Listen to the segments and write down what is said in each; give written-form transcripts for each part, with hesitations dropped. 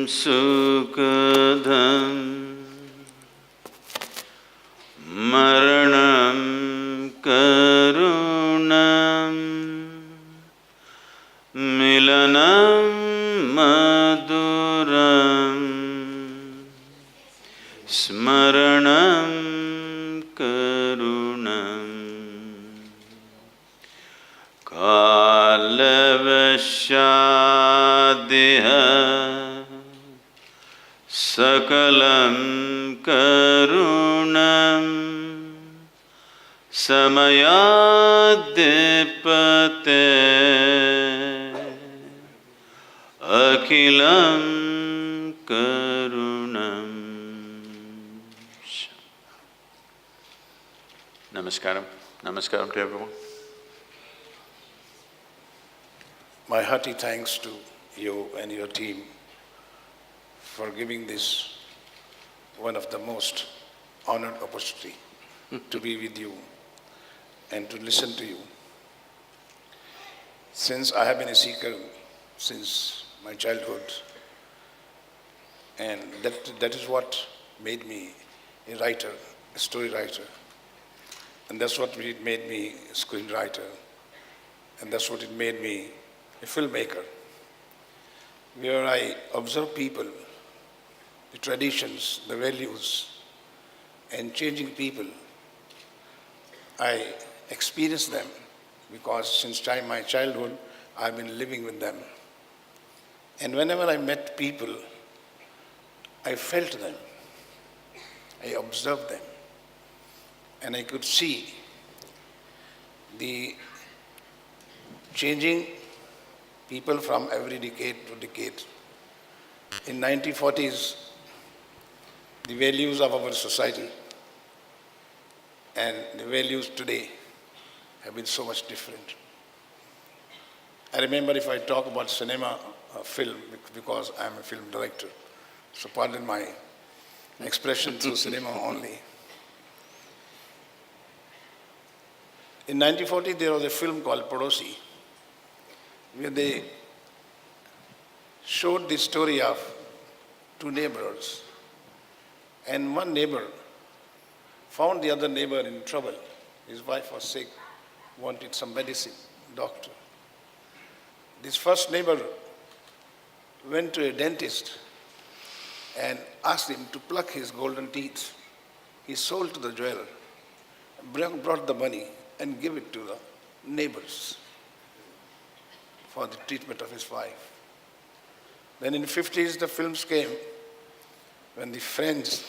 sukadham maranam karunam milanam maduram smaranam karunam kalavashadiha sakalam karunam samayadipate akhilam karunam. Namaskaram. Namaskaram to everyone. My hearty thanks to you and your team for giving this one of the most honored opportunity to be with you and to listen to you. Since I have been a seeker since my childhood, and that is what made me a writer, a story writer, and that's what made me a screenwriter, and that's what it made me a filmmaker, where I observe people, the traditions, the values, and changing people. I experience them because since my childhood, I've been living with them. And whenever I met people, I felt them, I observed them, and I could see the changing people from every decade to decade. In 1940s, the values of our society and the values today have been so much different. I remember if I talk about cinema, film, because I'm a film director, so pardon my expression through cinema only. In 1940, there was a film called Padosi, where they showed the story of two neighbors, and one neighbor found the other neighbor in trouble. His wife was sick, wanted some medicine, doctor. This first neighbor went to a dentist and asked him to pluck his golden teeth. He sold to the jeweler, brought the money and gave it to the neighbors for the treatment of his wife. Then in the 50s, the films came when the friends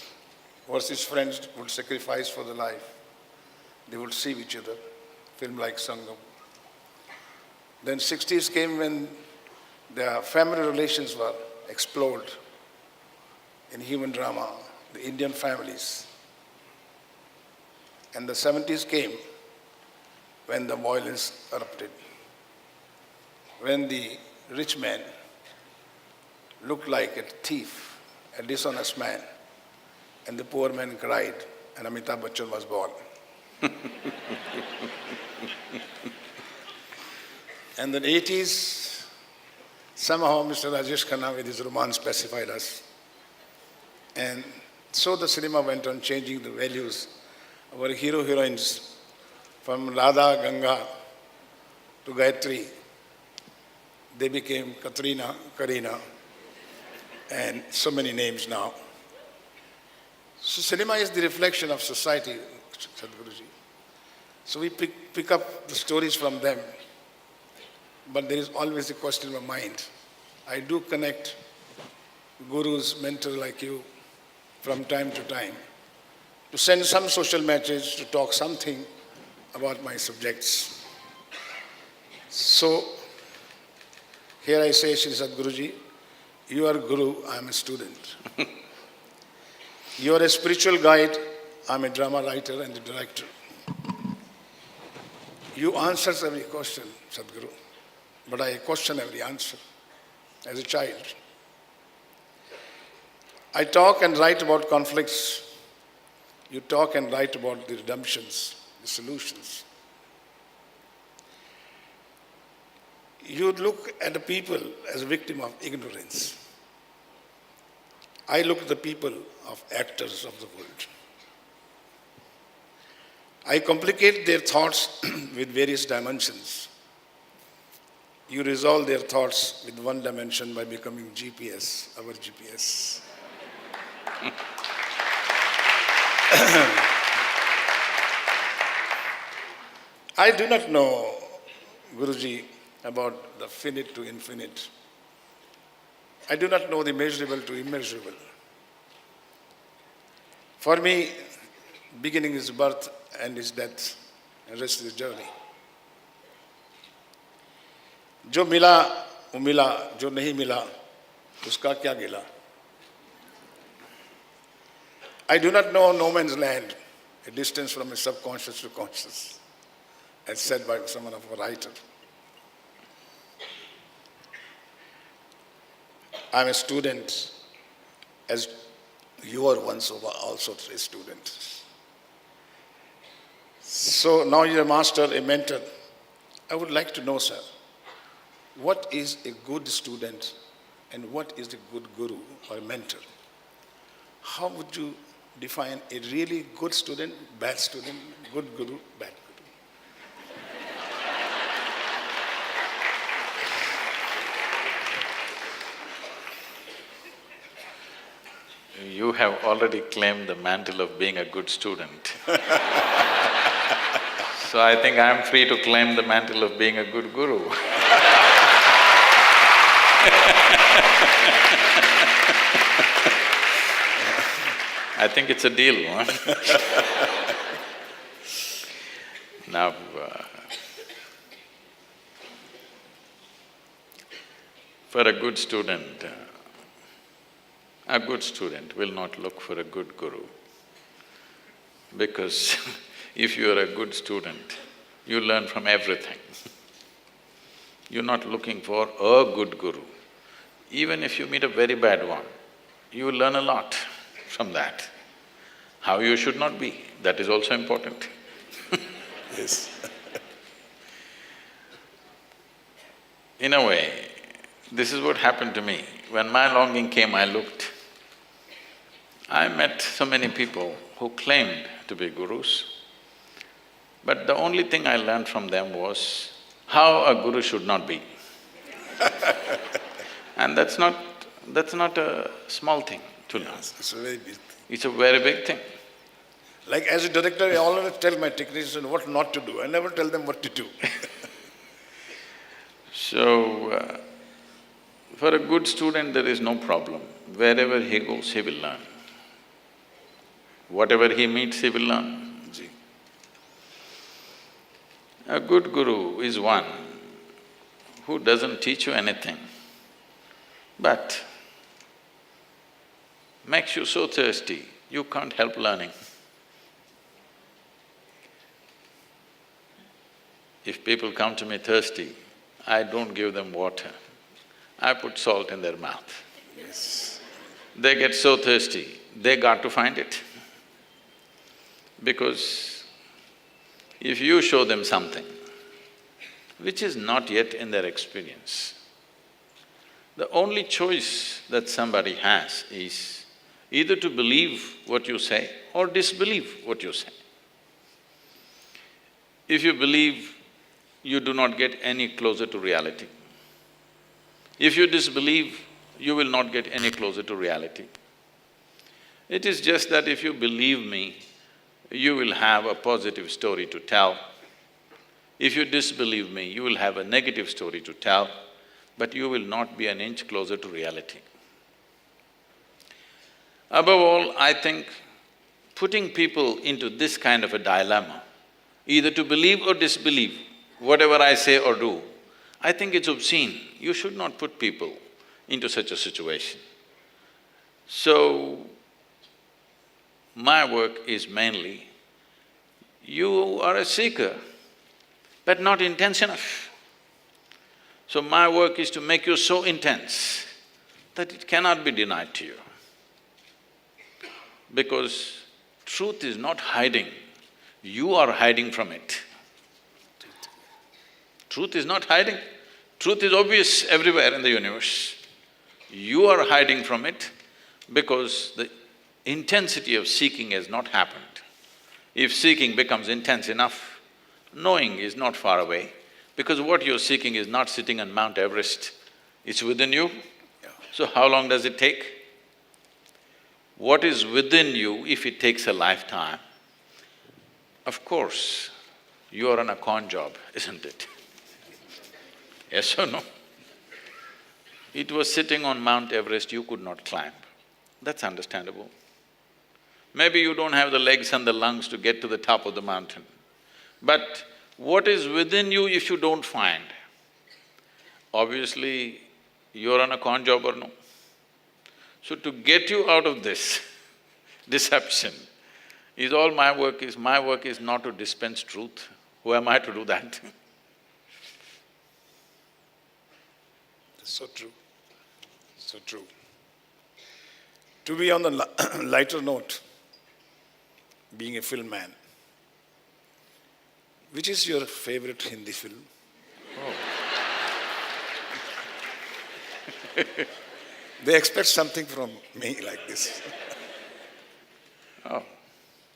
versus friends would sacrifice for the life. They would see each other, film like Sangam. Then 60s came when the family relations were explored in human drama, the Indian families. And the 70s came when the violence erupted, when the rich man looked like a thief, a dishonest man, and the poor man cried, and Amitabh Bachchan was born. And in the 80s, somehow Mr. Rajesh Khanna with his romance pacified us. And so the cinema went on changing the values. Our hero-heroines, from Radha, Ganga to Gayatri, they became Katrina, Karina, and so many names now. So cinema is the reflection of society, Sadhguruji. So we pick up the stories from them, but there is always a question in my mind. I do connect gurus, mentors like you from time to time to send some social message, to talk something about my subjects. So here I say, Shri Sadhguruji, you are Guru, I am a student. You are a spiritual guide, I am a drama writer and a director. You answer every question, Sadhguru, but I question every answer as a child. I talk and write about conflicts. You talk and write about the redemptions, the solutions. You look at the people as a victim of ignorance. I look at the people of actors of the world. I complicate their thoughts with various dimensions. You resolve their thoughts with one dimension by becoming GPS, our GPS. I do not know, Guruji, about the finite to infinite. I do not know the measurable to immeasurable. For me, beginning is birth, end is death, and rest is journey. जो मिला वो मिला, जो नहीं मिला उसका क्या गिला. I do not know no man's land, a distance from a subconscious to conscious, as said by someone of a writer. I am a student, as you were once also a student. So now you're a master, a mentor. I would like to know, sir, what is a good student and what is a good guru or mentor? How would you define a really good student, bad student, good guru, bad guru? You have already claimed the mantle of being a good student. So I think I'm free to claim the mantle of being a good guru. I think it's a deal, huh? Now, for a good student will not look for a good guru, because if you are a good student, you learn from everything. You're not looking for a good guru. Even if you meet a very bad one, you will learn a lot from that. How you should not be, that is also important. Yes. In a way, this is what happened to me. When my longing came, I looked. I met so many people who claimed to be gurus, but the only thing I learned from them was how a guru should not be. And that's not a small thing to learn. It's a very big thing. It's a very big thing. Like as a director, I always tell my technicians what not to do. I never tell them what to do. So, for a good student, there is no problem. Wherever he goes, he will learn. Whatever he meets, he will learn. Ji. A good guru is one who doesn't teach you anything, but makes you so thirsty, you can't help learning. If people come to me thirsty, I don't give them water, I put salt in their mouth. Yes. They get so thirsty, they got to find it. Because if you show them something which is not yet in their experience, the only choice that somebody has is either to believe what you say or disbelieve what you say. If you believe, you do not get any closer to reality. If you disbelieve, you will not get any closer to reality. It is just that if you believe me, you will have a positive story to tell. If you disbelieve me, you will have a negative story to tell, but you will not be an inch closer to reality. Above all, I think putting people into this kind of a dilemma, either to believe or disbelieve whatever I say or do, I think it's obscene. You should not put people into such a situation. So, my work is mainly, you are a seeker, but not intense enough. So my work is to make you so intense that it cannot be denied to you. Because truth is not hiding, you are hiding from it. Truth is not hiding, truth is obvious everywhere in the universe. You are hiding from it because the intensity of seeking has not happened. If seeking becomes intense enough, knowing is not far away, because what you're seeking is not sitting on Mount Everest, it's within you. So how long does it take? What is within you, if it takes a lifetime, of course, you are on a con job, isn't it? Yes or no? It was sitting on Mount Everest, you could not climb. That's understandable. Maybe you don't have the legs and the lungs to get to the top of the mountain. But what is within you if you don't find? Obviously, you're on a con job or no? So to get you out of this deception is all my work is not to dispense truth. Who am I to do that? So true, so true. To be on the lighter note, being a film man, which is your favorite Hindi film? They expect something from me like this. Oh,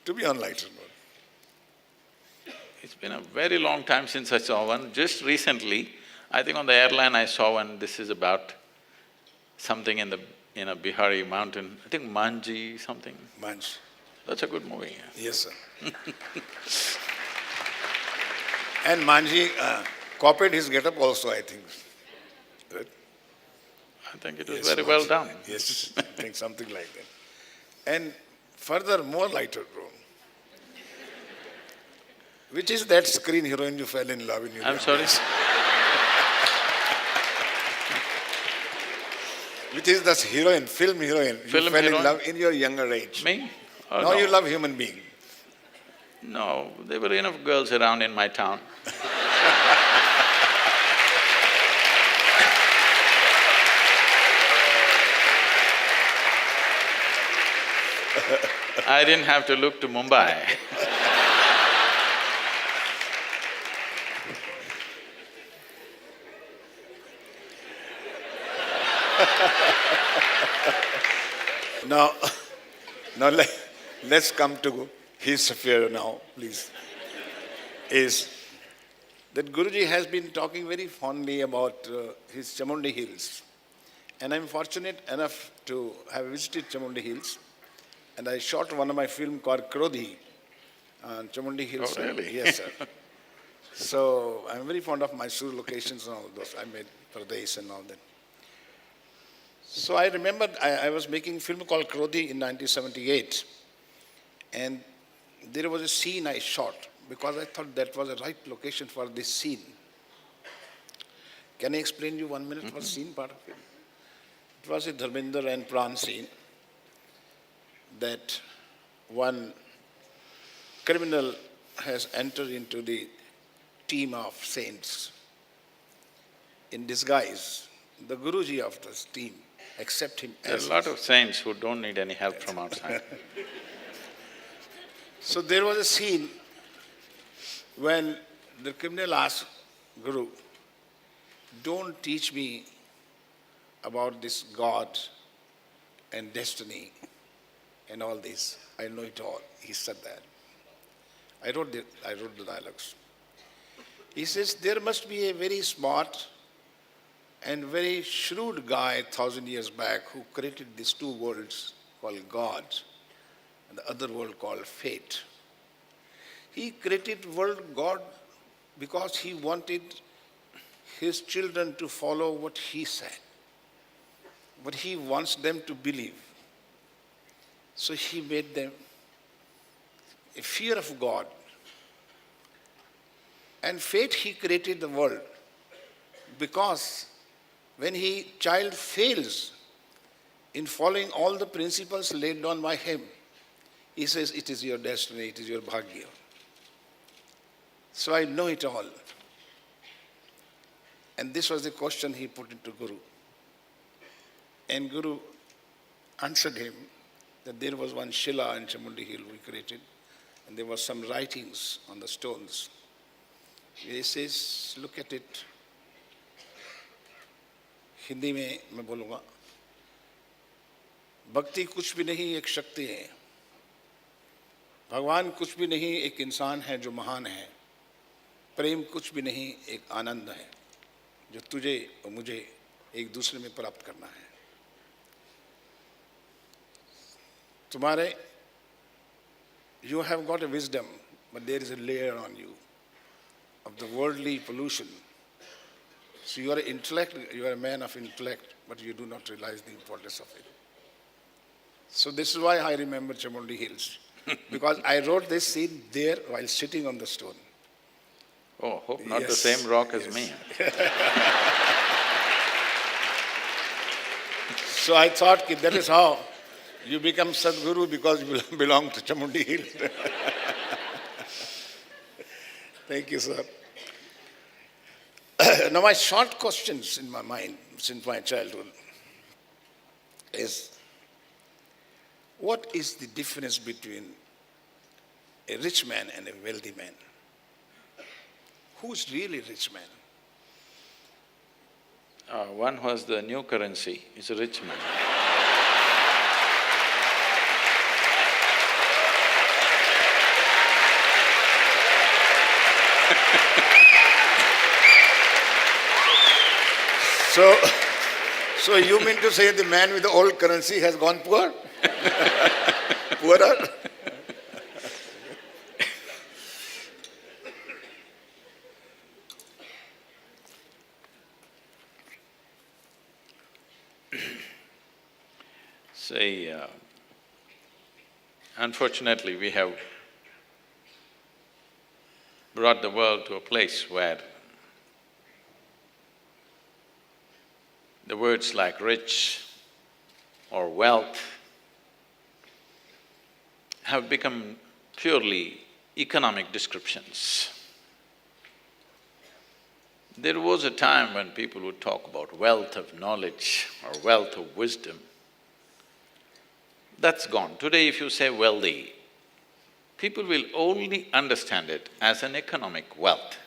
To be on lighter note. it's been a very long time since I saw one. Just recently, I think on the airline I saw one, this is about something in a Bihari mountain, I think Manji something. Manj. That's a good movie. Yes, sir. And Manji copied his get-up also, I think. Right? I think it was Yes, very well Manji. done. Yes, I think something like that. And further, more lighter, bro. Which is that screen heroine you fell in love in your I'm young sorry? days? Which is the heroine, film heroine, you Film fell in heroine? love in your younger age. Me? Oh, Now no. you love human being. No, there were enough girls around in my town. I didn't have to look to Mumbai. Now, let's come to his affair now, please. Is that Guruji has been talking very fondly about his Chamundi Hills. And I'm fortunate enough to have visited Chamundi Hills. And I shot one of my film called Krodhi on Chamundi Hills. Oh, really? Yes, sir. So I'm very fond of Mysore locations and all those. I made Pradesh and all that. So I remember I was making a film called Krodhi in 1978. And there was a scene I shot because I thought that was the right location for this scene. Can I explain you 1 minute what scene part of it? It was a Dharmender and Pran scene that one criminal has entered into the team of saints in disguise. The Guruji of this team accept him There are as a lot of saints who don't need any help from outside. So there was a scene when the criminal asked Guru, don't teach me about this God and destiny and all this. I know it all. He said that. I wrote the dialogues. He says, there must be a very smart and very shrewd guy 1,000 years back who created these two worlds called God and the other world called fate. He created world God because he wanted his children to follow what he said, what he wants them to believe. So he made them a fear of God. And fate, he created the world because when child fails in following all the principles laid down by him, he says, it is your destiny, it is your bhagya. So I know it all. And this was the question he put into Guru. And Guru answered him that there was one Shila in Chamundi Hill we created, and there were some writings on the stones. He says, look at it. Hindi में मैं बोलूँगा भक्ति कुछ भी नहीं, एक शक्ति है। भगवान कुछ भी नहीं, एक इंसान है जो महान है। प्रेम कुछ भी नहीं, एक आनंद है जो तुझे और मुझे एक दूसरे में प्राप्त करना है। तुम्हारे you have got a wisdom, but there is a layer on you of the worldly pollution. So you are an intellect, you are a man of intellect, but you do not realize the importance of it. So this is why I remember Chamundi Hills, because I wrote this scene there while sitting on the stone. Oh, hope not the Yes, same rock as yes. me. So I thought that is how you become Sadhguru, because you belong to Chamundi Hills. Thank you, sir. Now my short questions in my mind since my childhood is, what is the difference between a rich man and a wealthy man? Who's really rich man? One who has the new currency is a rich man. So you mean to say the man with the old currency has gone poor? Poorer? Say, unfortunately, we have brought the world to a place where the words like rich or wealth have become purely economic descriptions. There was a time when people would talk about wealth of knowledge or wealth of wisdom. That's gone. Today if you say wealthy, people will only understand it as an economic wealth.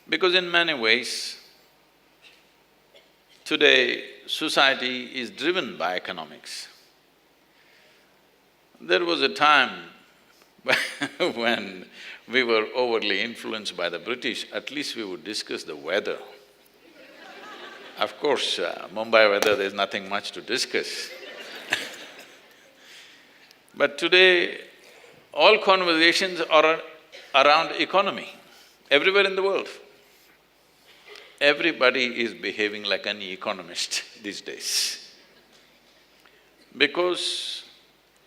Because in many ways, today society is driven by economics. There was a time when we were overly influenced by the British, at least we would discuss the weather. Of course, Mumbai weather, there's nothing much to discuss. But today, all conversations are around economy, everywhere in the world. Everybody is behaving like an economist these days, because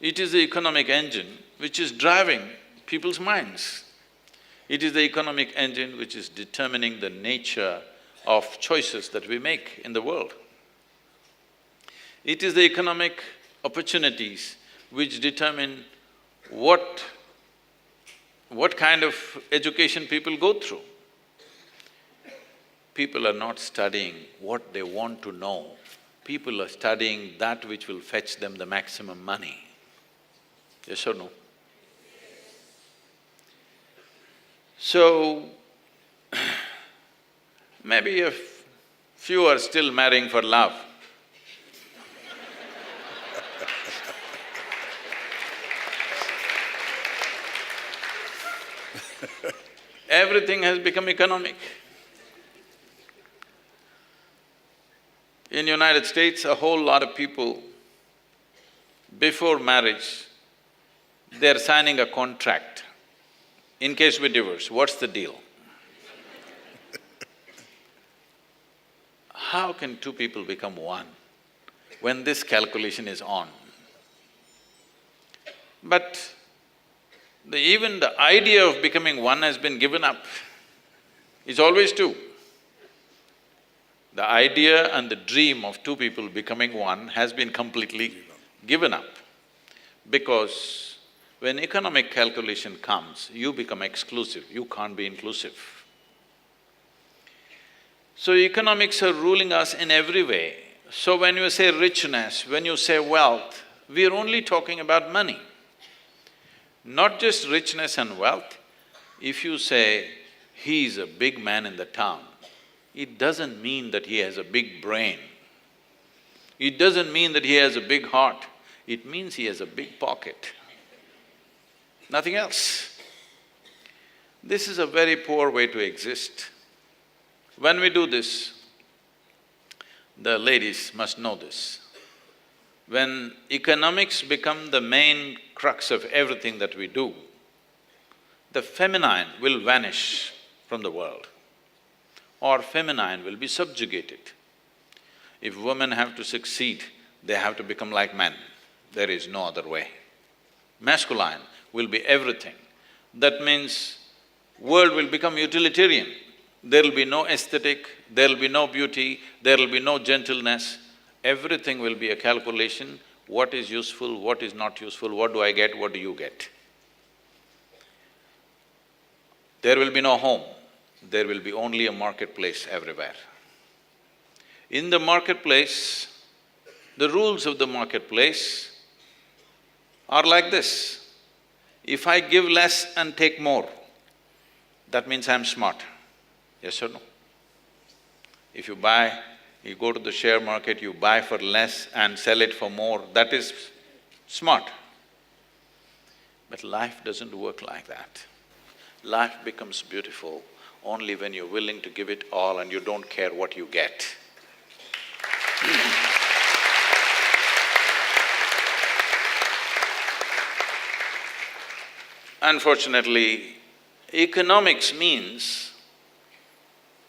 it is the economic engine which is driving people's minds. It is the economic engine which is determining the nature of choices that we make in the world. It is the economic opportunities which determine what kind of education people go through. People are not studying what they want to know, people are studying that which will fetch them the maximum money. Yes or no? So, maybe a few are still marrying for love. Everything has become economic. In United States, a whole lot of people, before marriage, they're signing a contract. In case we divorce, what's the deal? How can two people become one when this calculation is on? But even the idea of becoming one has been given up. It's always two. The idea and the dream of two people becoming one has been completely given up, because when economic calculation comes, you become exclusive, you can't be inclusive. So economics are ruling us in every way. So when you say richness, when you say wealth, we are only talking about money. Not just richness and wealth. If you say, he is a big man in the town, it doesn't mean that he has a big brain. It doesn't mean that he has a big heart, it means he has a big pocket. Nothing else. This is a very poor way to exist. When we do this, the ladies must know this. When economics become the main crux of everything that we do, the feminine will vanish from the world, or feminine will be subjugated. If women have to succeed, they have to become like men. There is no other way. Masculine will be everything. That means world will become utilitarian. There'll be no aesthetic, there'll be no beauty, there'll be no gentleness. Everything will be a calculation, what is useful, what is not useful, what do I get, what do you get. There will be no home, there will be only a marketplace everywhere. In the marketplace, the rules of the marketplace are like this. If I give less and take more, that means I'm smart. Yes or no? If you go to the share market, you buy for less and sell it for more, that is smart. But life doesn't work like that. Life becomes beautiful only when you're willing to give it all and you don't care what you get. Unfortunately, economics means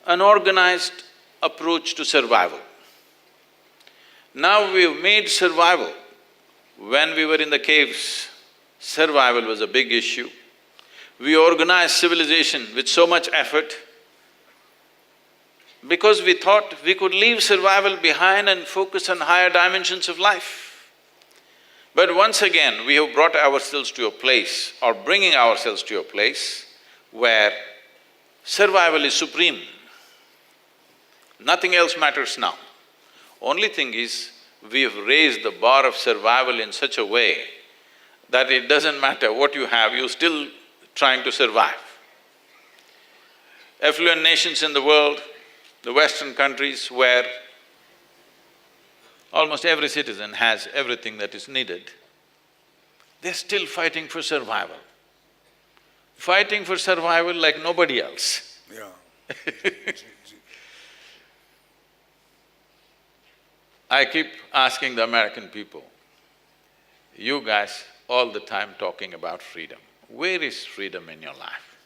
an organized approach to survival. Now we've made survival. When we were in the caves, survival was a big issue. We organized civilization with so much effort because we thought we could leave survival behind and focus on higher dimensions of life. But once again, we have brought ourselves to a place, or bringing ourselves to a place, where survival is supreme. Nothing else matters now. Only thing is, we have raised the bar of survival in such a way that it doesn't matter what you have, you're still trying to survive. Affluent nations in the world, the Western countries where almost every citizen has everything that is needed, they're still fighting for survival. Fighting for survival like nobody else. Yeah. I keep asking the American people, you guys all the time talking about freedom. Where is freedom in your life?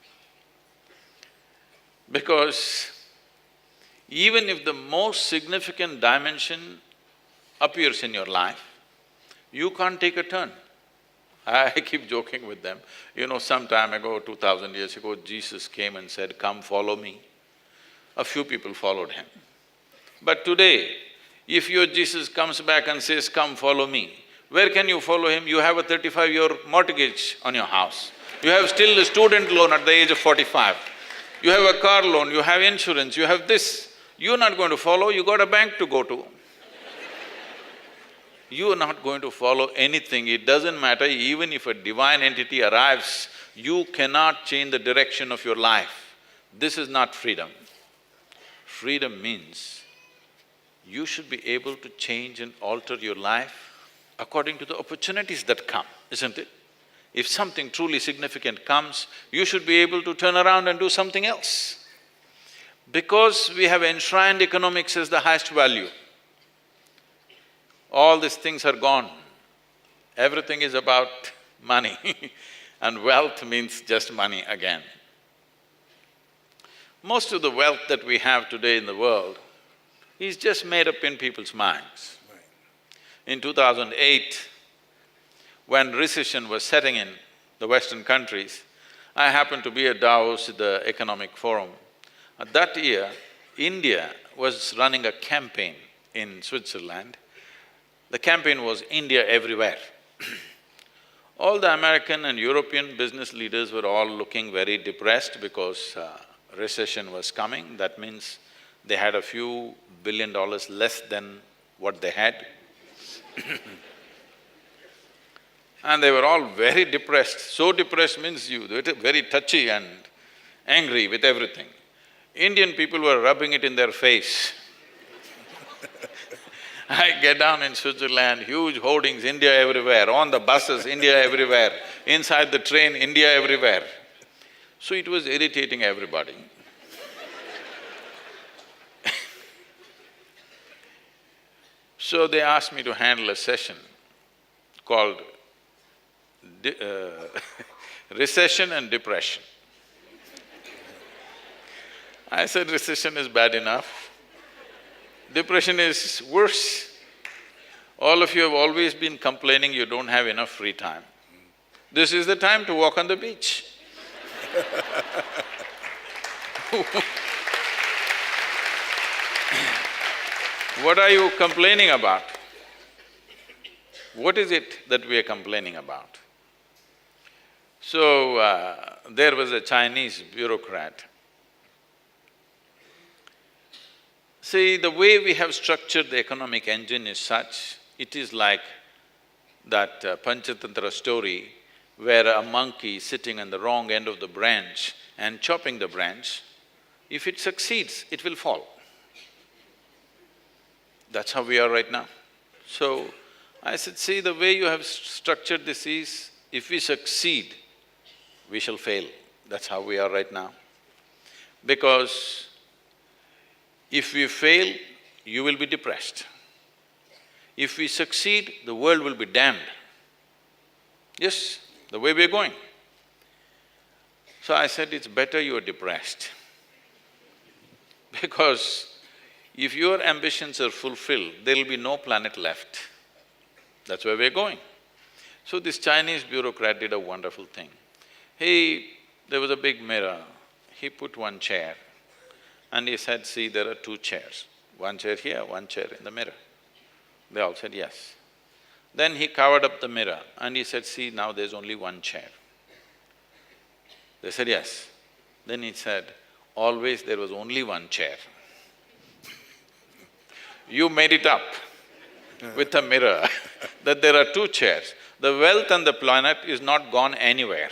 Because even if the most significant dimension appears in your life, you can't take a turn. I keep joking with them. You know, some time ago, 2000 years ago, Jesus came and said, "Come, follow me." A few people followed him. But today, if your Jesus comes back and says, "Come, follow me," where can you follow him? You have a 35-year mortgage on your house. You have still a student loan at the age of 45. You have a car loan, you have insurance, you have this. You're not going to follow, you got a bank to go to. You are not going to follow anything, it doesn't matter, even if a divine entity arrives, you cannot change the direction of your life. This is not freedom. Freedom means you should be able to change and alter your life according to the opportunities that come, isn't it? If something truly significant comes, you should be able to turn around and do something else. Because we have enshrined economics as the highest value, all these things are gone. Everything is about money and wealth means just money again. Most of the wealth that we have today in the world is just made up in people's minds. In 2008, when recession was setting in the Western countries, I happened to be at Davos, the economic forum. That year, India was running a campaign in Switzerland. The campaign was India everywhere. All the American and European business leaders were all looking very depressed because recession was coming. That means they had a few $1 billion less than what they had. And they were all very depressed. So depressed means they were very touchy and angry with everything. Indian people were rubbing it in their face. I get down in Switzerland, huge hoardings, India everywhere, on the buses, India everywhere, inside the train, India everywhere. So it was irritating everybody. So they asked me to handle a session called recession and depression. I said, recession is bad enough, depression is worse. All of you have always been complaining you don't have enough free time. This is the time to walk on the beach. What are you complaining about? What is it that we are complaining about? So, there was a Chinese bureaucrat. See, the way we have structured the economic engine is such, it is like that Panchatantra story where a monkey is sitting on the wrong end of the branch and chopping the branch. If it succeeds, it will fall. That's how we are right now. So, I said, see, the way you have structured this is, if we succeed, we shall fail. That's how we are right now. Because if we fail, you will be depressed. If we succeed, the world will be damned. Yes, the way we're going. So I said, it's better you're depressed. Because if your ambitions are fulfilled, there'll be no planet left. That's where we're going. So this Chinese bureaucrat did a wonderful thing. There was a big mirror, he put one chair and he said, see, there are two chairs, one chair here, one chair in the mirror. They all said yes. Then he covered up the mirror and he said, see, now there's only one chair. They said yes. Then he said, always there was only one chair. You made it up with a mirror that there are two chairs. The wealth on the planet is not gone anywhere.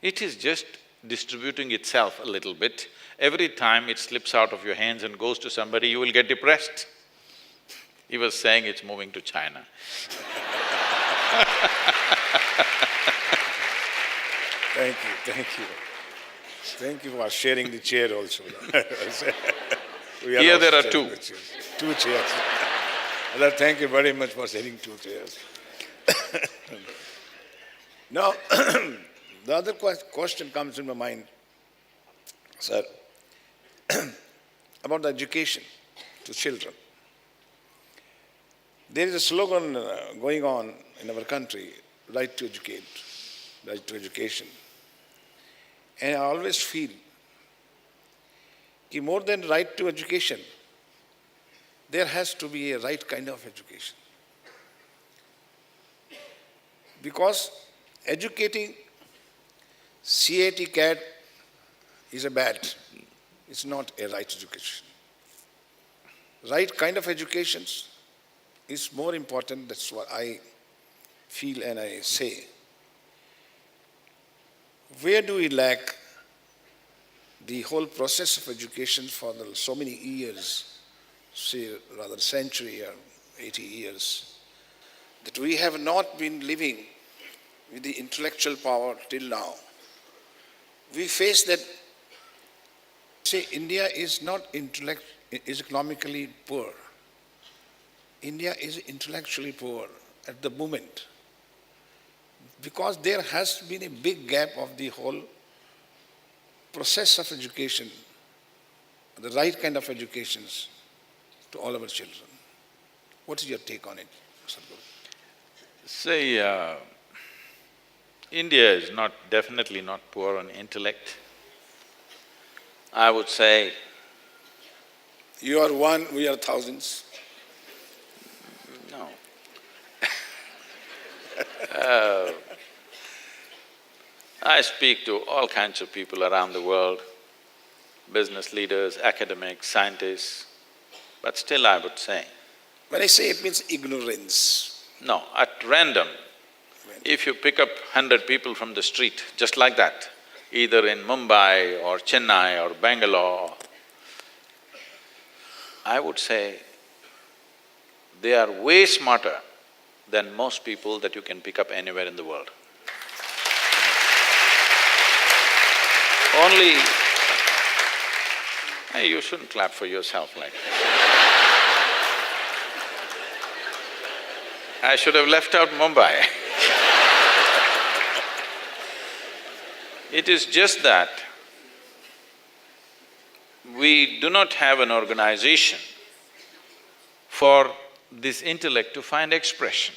It is just distributing itself a little bit. Every time it slips out of your hands and goes to somebody, you will get depressed. He was saying it's moving to China. Thank you, thank you. Thank you for sharing the chair also. Here there are two. Two chairs. Allah, thank you very much for sharing two chairs. Now, the other question comes in my mind, sir, about the education to children. There is a slogan going on in our country, right to educate, right to education. And I always feel that more than right to education, there has to be a right kind of education. Because educating CAT, CAT is a bad, it's not a right education. Right kind of education is more important, that's what I feel and I say. Where do we lack the whole process of education for so many years, say rather century or 80 years, that we have not been living with the intellectual power till now. We face that, say, India is not is economically poor. India is intellectually poor at the moment because there has been a big gap of the whole process of education, the right kind of educations to all our children. What is your take on it, Sadhguru? Say, India is definitely not poor on intellect. I would say… You are one, we are thousands. No. I speak to all kinds of people around the world, business leaders, academics, scientists, but still I would say… When I say it means ignorance. No, at random, if you pick up 100 people from the street, just like that, either in Mumbai or Chennai or Bangalore, I would say they are way smarter than most people that you can pick up anywhere in the world. Only… Hey, you shouldn't clap for yourself like that. I should have left out Mumbai. It is just that we do not have an organization for this intellect to find expression.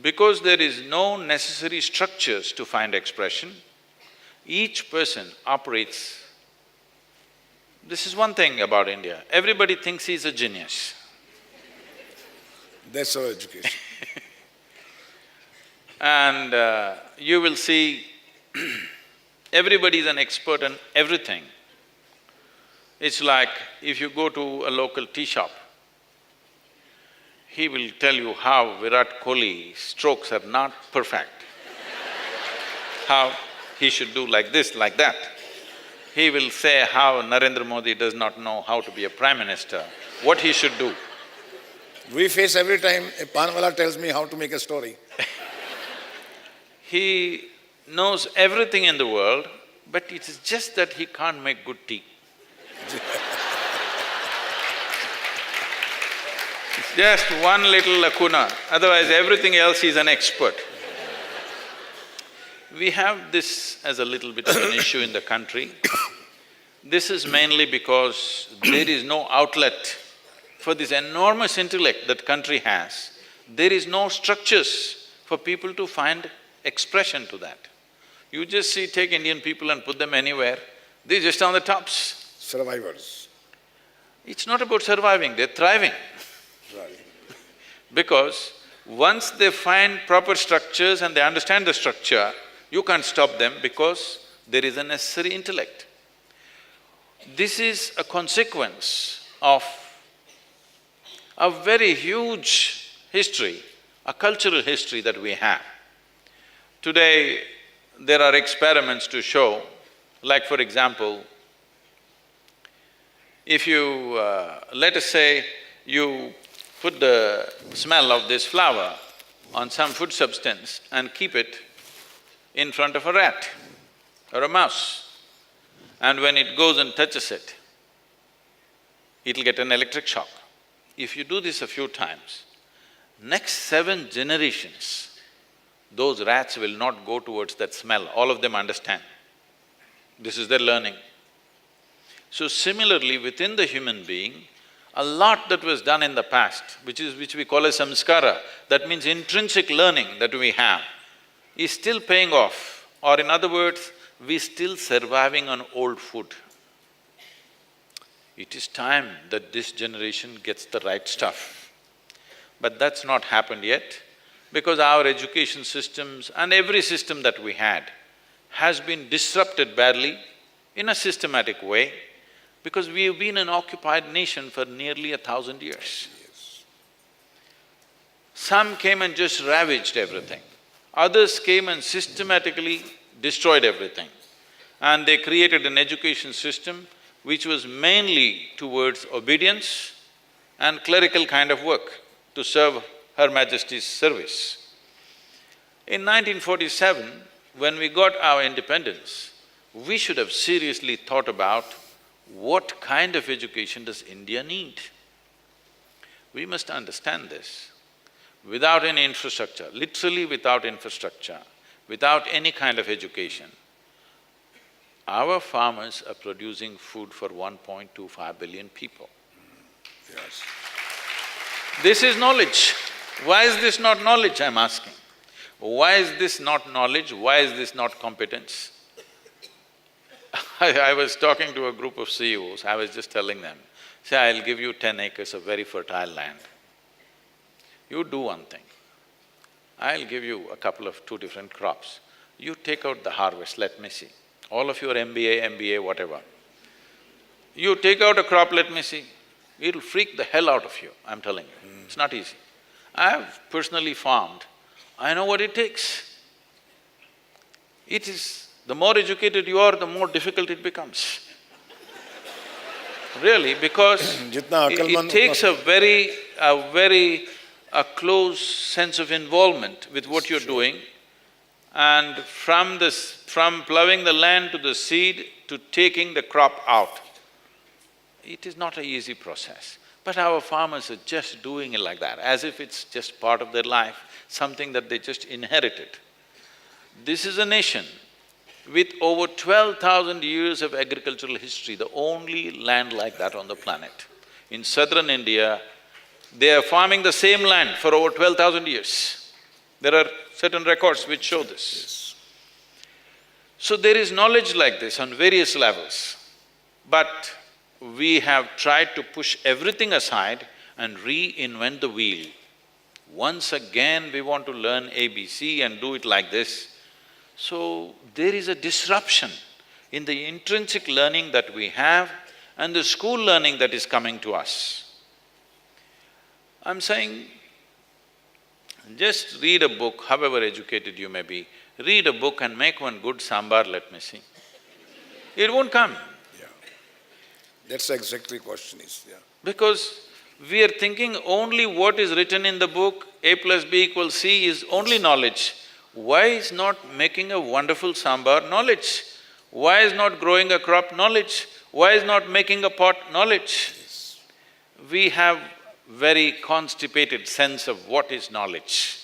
Because there is no necessary structures to find expression, each person operates… This is one thing about India, everybody thinks he's a genius. That's our education. And you will see everybody is an expert on everything. It's like if you go to a local tea shop, he will tell you how Virat Kohli's strokes are not perfect, how he should do like this, like that. He will say how Narendra Modi does not know how to be a prime minister, what he should do. We face every time a panwala tells me how to make a story. He knows everything in the world, but it is just that he can't make good tea. It's just one little lacuna, otherwise everything else he's an expert. We have this as a little bit of an issue in the country. This is mainly because there is no outlet for this enormous intellect that country has. There is no structures for people to find expression to that. You just see, take Indian people and put them anywhere, they're just on the tops. Survivors. It's not about surviving, they're thriving. Right. Because once they find proper structures and they understand the structure, you can't stop them because there is a necessary intellect. This is a consequence of a very huge history, a cultural history that we have. Today, there are experiments to show, like for example, if you… let us say you put the smell of this flower on some food substance and keep it in front of a rat or a mouse, and when it goes and touches it, it'll get an electric shock. If you do this a few times, next 7 generations, those rats will not go towards that smell, all of them understand. This is their learning. So similarly, within the human being, a lot that was done in the past, which we call as samskara, that means intrinsic learning that we have, is still paying off, or in other words, we're still surviving on old food. It is time that this generation gets the right stuff. But that's not happened yet, because our education systems and every system that we had has been disrupted badly in a systematic way, because we have been an occupied nation for nearly 1,000 years. Some came and just ravaged everything. Others came and systematically destroyed everything. And they created an education system which was mainly towards obedience and clerical kind of work to serve Her Majesty's service. In 1947, when we got our independence, we should have seriously thought about what kind of education does India need? We must understand this. Without any infrastructure, literally without infrastructure, without any kind of education, our farmers are producing food for 1.25 billion people. Yes. This is knowledge. Why is this not knowledge, I'm asking? Why is this not knowledge? Why is this not competence? I was talking to a group of CEOs, I was just telling them, say, I'll give you 10 acres of very fertile land. You do one thing, I'll give you a couple of 2 different crops. You take out the harvest, let me see. All of your MBA, whatever. You take out a crop, let me see. It'll freak the hell out of you, I'm telling you. It's not easy. I've personally farmed, I know what it takes. It is… the more educated you are, the more difficult it becomes. Really, because जितना it अक्लमंद takes उतना a very close sense of involvement with what you're doing. And from ploughing the land to the seed to taking the crop out, it is not an easy process. But our farmers are just doing it like that, as if it's just part of their life, something that they just inherited. This is a nation with over 12,000 years of agricultural history, the only land like that on the planet. In southern India, they are farming the same land for over 12,000 years. There are certain records which show this. So there is knowledge like this on various levels, but we have tried to push everything aside and reinvent the wheel. Once again we want to learn ABC and do it like this. So there is a disruption in the intrinsic learning that we have and the school learning that is coming to us. I'm saying, just read a book, however educated you may be, read a book and make one good sambar, let me see. It won't come. Yeah. That's exactly question is, yeah. Because we are thinking only what is written in the book, A plus B equals C is only knowledge. Why is not making a wonderful sambar knowledge? Why is not growing a crop knowledge? Why is not making a pot knowledge? Yes. We have very constipated sense of what is knowledge.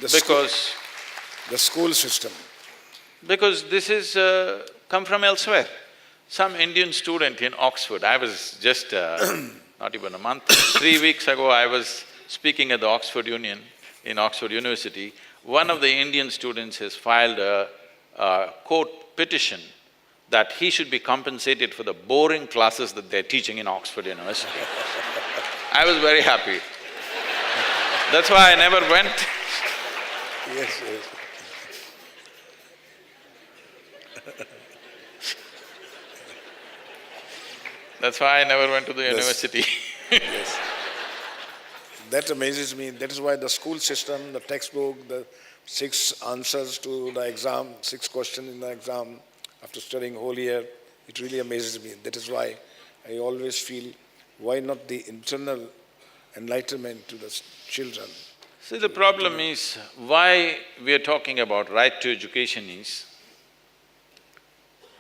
Because The school system. this is come from elsewhere. Some Indian student in Oxford, I was just not even a month, 3 weeks ago I was speaking at the Oxford Union, in Oxford University. One of the Indian students has filed a court petition that he should be compensated for the boring classes that they're teaching in Oxford University. I was very happy. That's why I never went. Yes, yes. That's why I never went to the university. Yes. That amazes me. That is why the school system, the textbook, the 6 answers to the exam, 6 questions in the exam, after studying whole year, it really amazes me. That is why I always feel, why not the internal enlightenment to the children? See, the problem is, why we are talking about right to education is,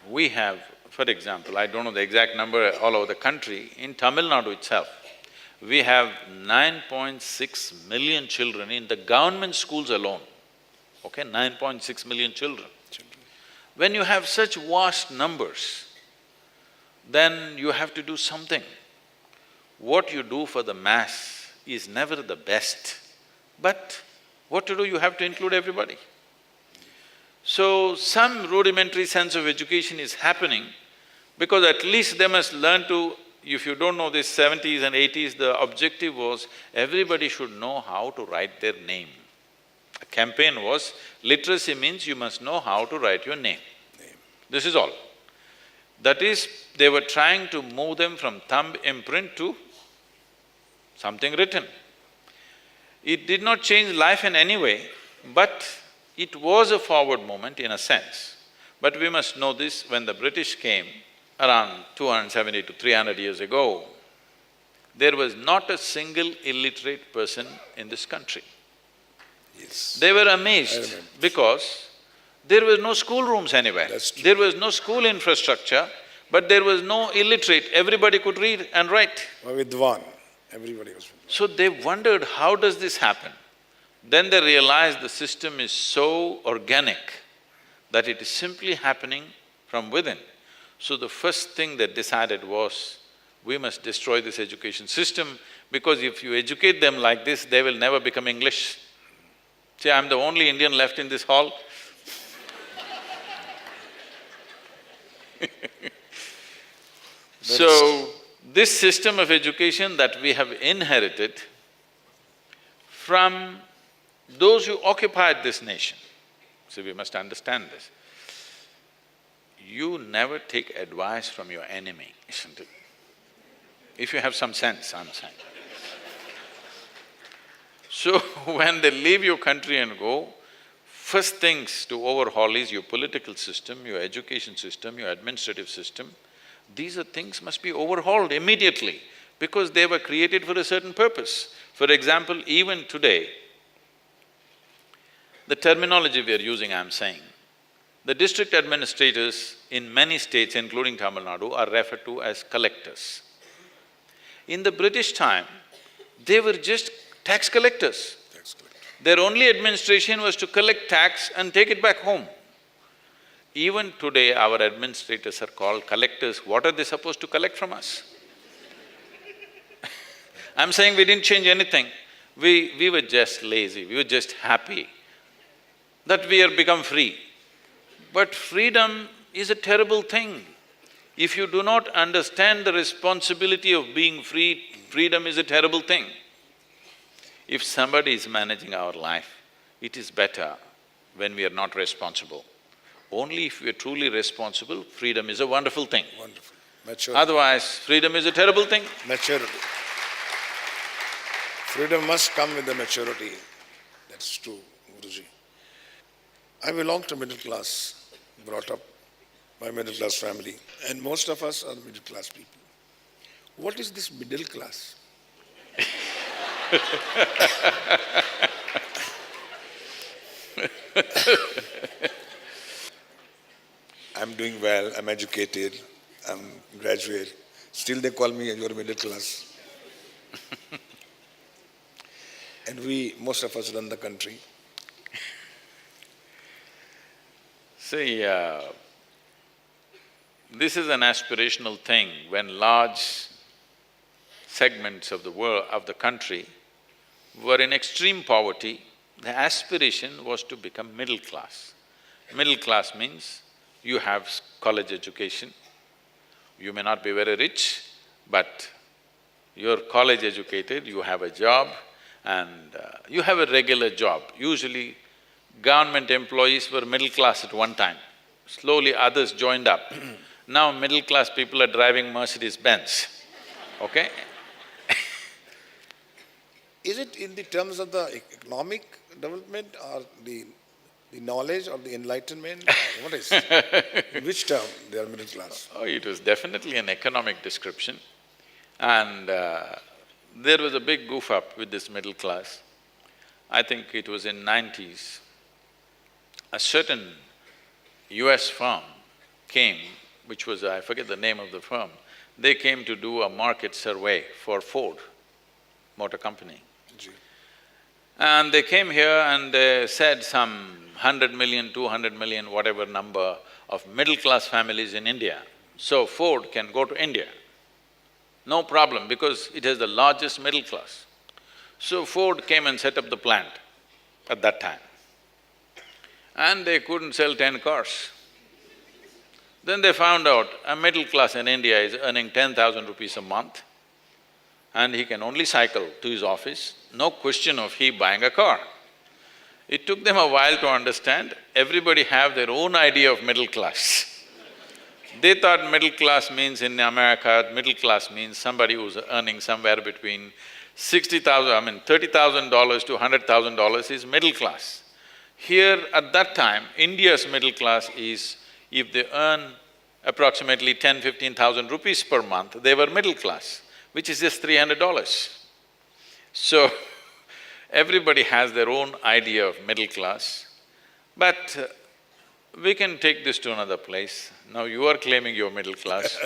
we have, for example, I don't know the exact number all over the country, in Tamil Nadu itself, we have 9.6 million children in the government schools alone, okay, 9.6 million children. When you have such vast numbers, then you have to do something. What you do for the mass is never the best, but what to do, you have to include everybody. So, some rudimentary sense of education is happening because at least they must learn to… If you don't know this, 70s and 80s, the objective was everybody should know how to write their name. The campaign was, literacy means you must know how to write your name. This is all. That is, they were trying to move them from thumb imprint to something written. It did not change life in any way, but it was a forward movement in a sense. But we must know this, when the British came around 270 to 300 years ago, there was not a single illiterate person in this country. Yes. They were amazed because there were no schoolrooms anywhere. That's true. There was no school infrastructure, but there was no illiterate, everybody could read and write. Vidwan, everybody was Vidwan. So they wondered, how does this happen? Then they realized the system is so organic that it is simply happening from within. So the first thing they decided was, we must destroy this education system, because if you educate them like this, they will never become English. See, I'm the only Indian left in this hall. So, this system of education that we have inherited from those who occupied this nation, so we must understand this. You never take advice from your enemy, isn't it? If you have some sense, I'm saying. So, when they leave your country and go, first things to overhaul is your political system, your education system, your administrative system. These are things must be overhauled immediately because they were created for a certain purpose. For example, even today, the terminology we are using, I'm saying, the district administrators in many states, including Tamil Nadu, are referred to as collectors. In the British time, they were just tax collectors. Tax collector. Their only administration was to collect tax and take it back home. Even today, our administrators are called collectors. What are they supposed to collect from us? I'm saying we didn't change anything. We were just lazy, we were just happy that we have become free. But freedom is a terrible thing. If you do not understand the responsibility of being free, freedom is a terrible thing. If somebody is managing our life, it is better when we are not responsible. Only if we are truly responsible, freedom is a wonderful thing. Wonderful. Maturity. Otherwise, freedom is a terrible thing. Maturity. Freedom must come with the maturity. That's true, Guruji. I belong to middle class, brought up by middle class family, and most of us are middle class people. What is this middle class? I'm doing well, I'm educated, I'm graduate. Still they call me, you're middle class. And most of us run the country. See, this is an aspirational thing. When large segments of the world, of the country were in extreme poverty, the aspiration was to become middle class. Middle class means you have college education, you may not be very rich, but you're college educated, you have a job and you have a regular job. Usually government employees were middle class at one time, slowly others joined up. Now middle class people are driving Mercedes-Benz, okay? Is it in the terms of the economic development or the knowledge or the enlightenment? What is it? In which term they are middle class? Oh, it was definitely an economic description. And there was a big goof up with this middle class. I think it was in 90s. A certain US firm came, which was… I forget the name of the firm. They came to do a market survey for Ford Motor Company. And they came here and they said some 100 million, 200 million, whatever number of middle-class families in India. So Ford can go to India, no problem, because it has the largest middle class. So Ford came and set up the plant at that time. And they couldn't sell 10 cars. Then they found out a middle class in India is earning 10,000 rupees a month and he can only cycle to his office, no question of he buying a car. It took them a while to understand, everybody have their own idea of middle class. They thought middle class means in America, middle class means somebody who's earning somewhere between $30,000 to $100,000 is middle class. Here at that time, India's middle class is, if they earn approximately 10,000–15,000 rupees per month, they were middle class, which is just $300. So, everybody has their own idea of middle class, but we can take this to another place. Now you are claiming you're middle class.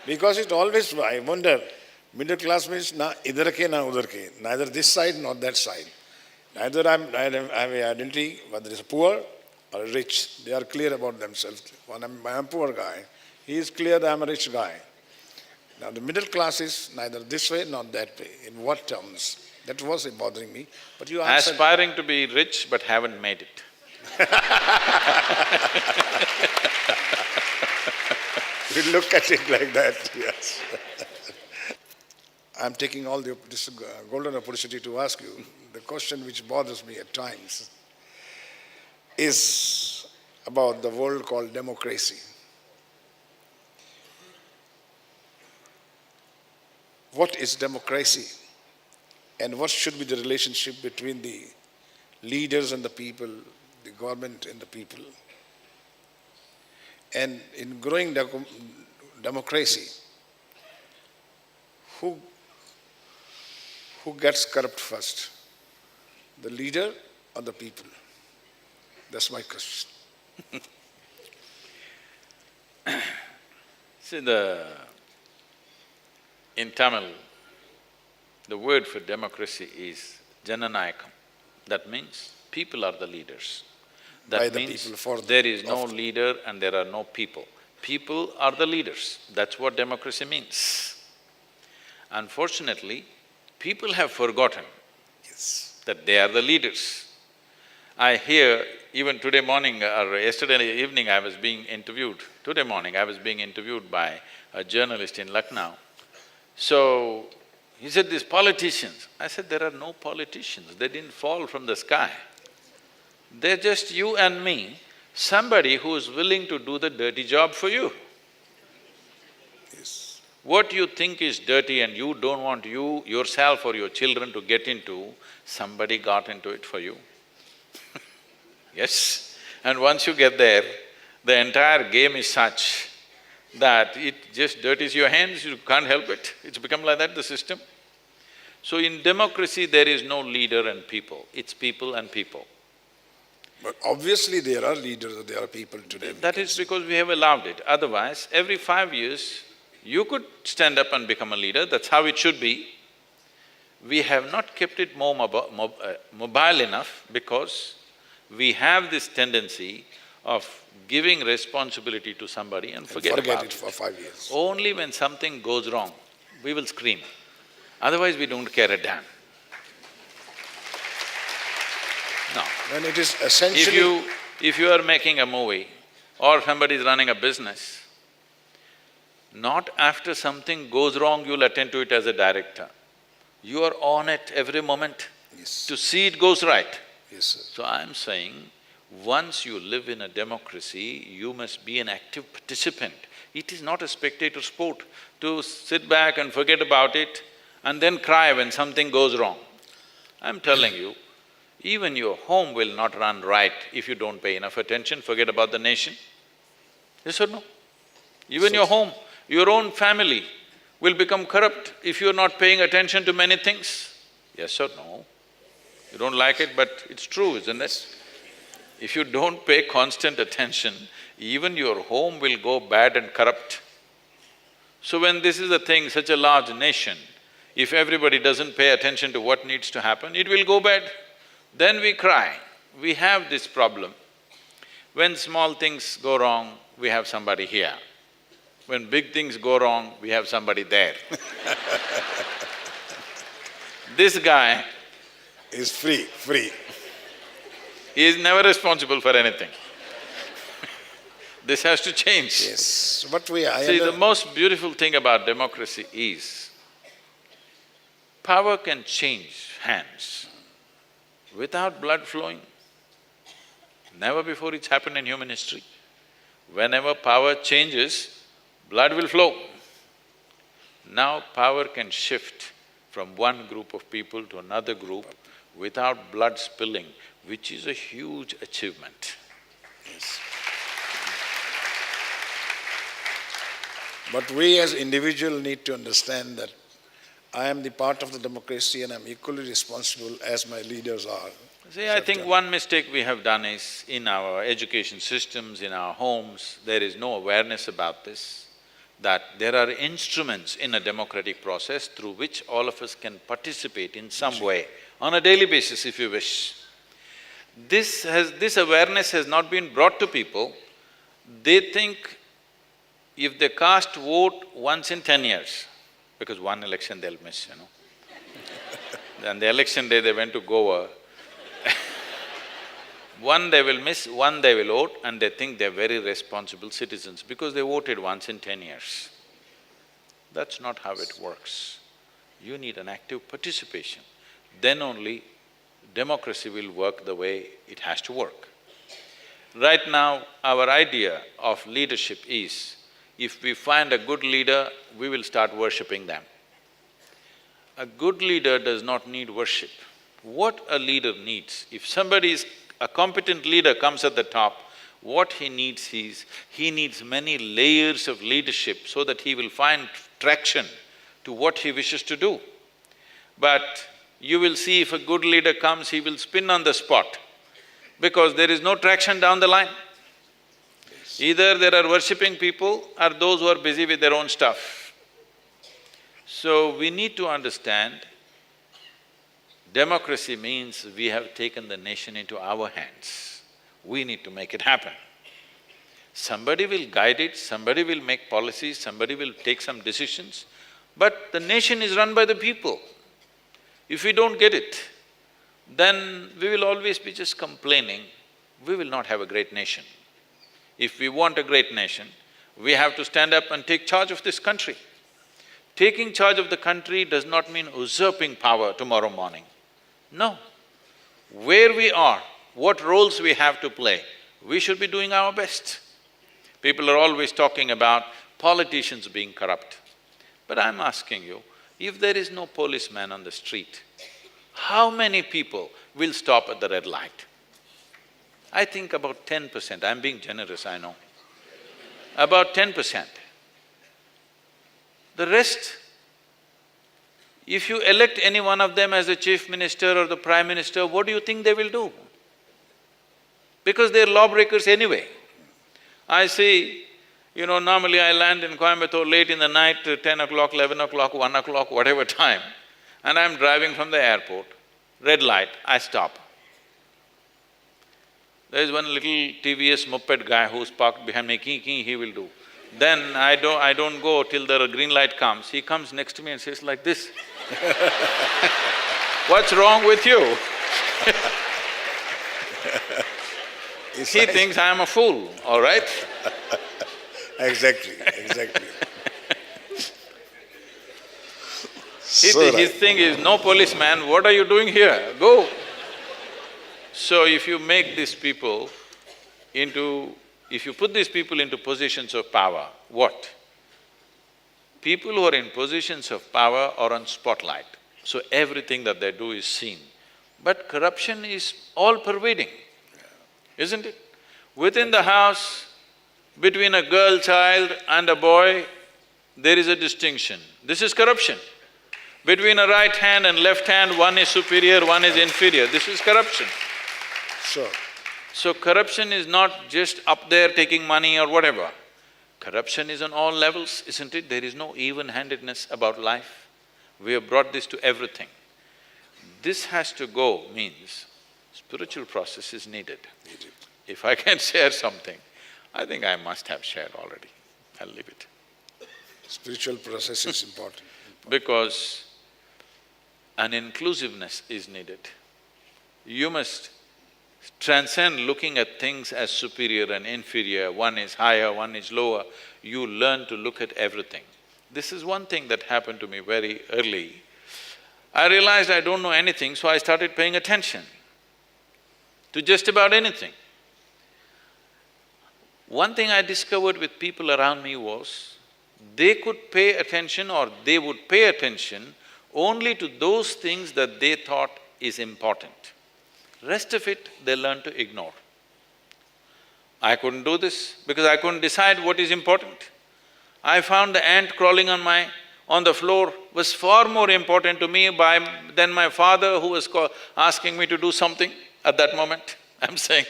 Because it always… I wonder, middle class means na idhar ke na udhar ke, neither this side nor that side. Neither I have an identity, whether it's poor or rich, they are clear about themselves. When I'm a poor guy, he is clear that I'm a rich guy. Now the middle class is neither this way nor that way. In what terms? That was bothering me, but you answered… Aspiring to be rich but haven't made it. We look at it like that, yes. I'm taking all this golden opportunity to ask you, the question which bothers me at times is about the world called democracy. What is democracy? And what should be the relationship between the leaders and the people, the government and the people? And in growing democracy, who gets corrupt first? The leader or the people? That's my question. See, in Tamil, the word for democracy is Jananayakam. That means people are the leaders. By That the means people, for the- there is no leader and there are no people. People are the leaders. That's what democracy means. Unfortunately, people have forgotten Yes. that they are the leaders. I hear, even today morning or yesterday evening I was being interviewed, today morning I was being interviewed by a journalist in Lucknow. So, he said, these politicians. I said, there are no politicians, they didn't fall from the sky. They're just you and me, somebody who is willing to do the dirty job for you. Yes. What you think is dirty and you don't want you, yourself or your children to get into, somebody got into it for you. Yes? And once you get there, the entire game is such that it just dirties your hands, you can't help it. It's become like that, the system. So in democracy, there is no leader and people, it's people and people. But obviously there are leaders, there are people today. That is because we have allowed it. Otherwise, every 5 years, you could stand up and become a leader, that's how it should be. We have not kept it more mobile enough because we have this tendency of giving responsibility to somebody and forget about it for 5 years. Only when something goes wrong, we will scream. Otherwise, we don't care a damn. No. When it is essentially… If you are making a movie or somebody is running a business, not after something goes wrong you'll attend to it as a director. You are on it every moment Yes. to see it goes right. Yes, sir. So I'm saying, once you live in a democracy, you must be an active participant. It is not a spectator sport to sit back and forget about it and then cry when something goes wrong. I'm telling you, even your home will not run right if you don't pay enough attention, forget about the nation. Yes or no? Even your home, your own family will become corrupt if you're not paying attention to many things. Yes or no? You don't like it, but it's true, isn't it? If you don't pay constant attention, even your home will go bad and corrupt. So when this is a thing, such a large nation, if everybody doesn't pay attention to what needs to happen, it will go bad. Then we cry. We have this problem. When small things go wrong, we have somebody here. When big things go wrong, we have somebody there. This guy Is free. he is never responsible for anything. This has to change. Yes, but See, the most beautiful thing about democracy is, power can change hands without blood flowing. Never before it's happened in human history. Whenever power changes, blood will flow. Now power can shift from one group of people to another group without blood spilling, which is a huge achievement. Yes. But we as individuals need to understand that I am the part of the democracy and I'm equally responsible as my leaders are. See, I think one mistake we have done is, in our education systems, in our homes, there is no awareness about this, that there are instruments in a democratic process through which all of us can participate in some way, on a daily basis if you wish. This awareness has not been brought to people. They think if they cast vote once in 10 years, because one election they'll miss, you know. Then the election day they went to Goa, one they will miss, one they will vote, and they think they're very responsible citizens because they voted once in 10 years. That's not how it works. You need an active participation. Then only democracy will work the way it has to work. Right now, our idea of leadership is, if we find a good leader, we will start worshipping them. A good leader does not need worship. What a leader needs, if a competent leader comes at the top, What he needs is, he needs many layers of leadership so that he will find traction to what he wishes to do. But you will see if a good leader comes, he will spin on the spot because there is no traction down the line. Either there are worshipping people or those who are busy with their own stuff. So we need to understand, democracy means we have taken the nation into our hands. We need to make it happen. Somebody will guide it, somebody will make policies, somebody will take some decisions, but the nation is run by the people. If we don't get it, then we will always be just complaining, we will not have a great nation. If we want a great nation, we have to stand up and take charge of this country. Taking charge of the country does not mean usurping power tomorrow morning. No. Where we are, what roles we have to play, we should be doing our best. People are always talking about politicians being corrupt. But I'm asking you, if there is no policeman on the street, how many people will stop at the red light? I think about 10%, I'm being generous, I know. About 10%. The rest, if you elect any one of them as the chief minister or the prime minister, what do you think they will do? Because they're lawbreakers anyway. I see, normally I land in Coimbatore late in the night, 10 o'clock, 11 o'clock, 1 o'clock, whatever time, and I'm driving from the airport, red light, I stop. There's one little TVS moped guy who's parked behind me, he will do. Then I don't go till the green light comes. He comes next to me and says like this. What's wrong with you? He thinks I'm a fool, all right? Exactly. His thing is, no policeman, what are you doing here? Go. So if you make these people if you put these people into positions of power, what? People who are in positions of power are on spotlight, so everything that they do is seen. But corruption is all-pervading, isn't it? Within the house, between a girl child and a boy, there is a distinction. This is corruption. Between a right hand and left hand, one is superior, one is inferior, this is corruption. Sure. So corruption is not just up there taking money or whatever. Corruption is on all levels, isn't it? There is no even-handedness about life. We have brought this to everything. This has to go means spiritual process is needed. If I can share something, I think I must have shared already. I'll leave it. Spiritual process is important. Because an inclusiveness is needed. You must transcend looking at things as superior and inferior, one is higher, one is lower. You learn to look at everything. This is one thing that happened to me very early. I realized I don't know anything, so I started paying attention to just about anything. One thing I discovered with people around me was, they could pay attention or they would pay attention only to those things that they thought is important. Rest of it, they learn to ignore. I couldn't do this because I couldn't decide what is important. I found the ant crawling on the floor was far more important to me than my father who was asking me to do something at that moment. I'm saying,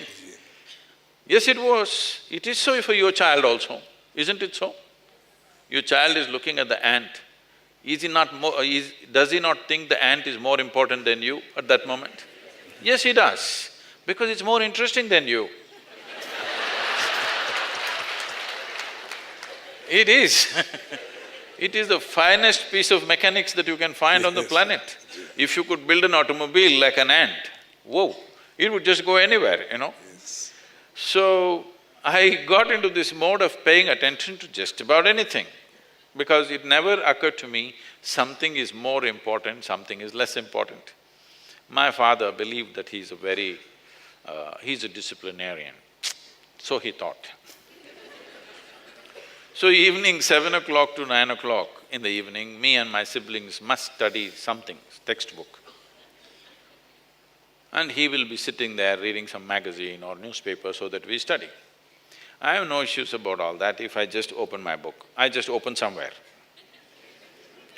yes, it was. It is so for your child also, isn't it so? Your child is looking at the ant. Does he not think the ant is more important than you at that moment? Yes, he does, because it's more interesting than you. It is. It is the finest piece of mechanics that you can find on the planet. If you could build an automobile like an ant, whoa, it would just go anywhere. So, I got into this mode of paying attention to just about anything, because it never occurred to me something is more important, something is less important. My father believed that he's a disciplinarian, so he thought. So evening 7 o'clock to 9 o'clock in the evening, me and my siblings must study something, textbook. And he will be sitting there reading some magazine or newspaper so that we study. I have no issues about all that if I just open my book. I just open somewhere.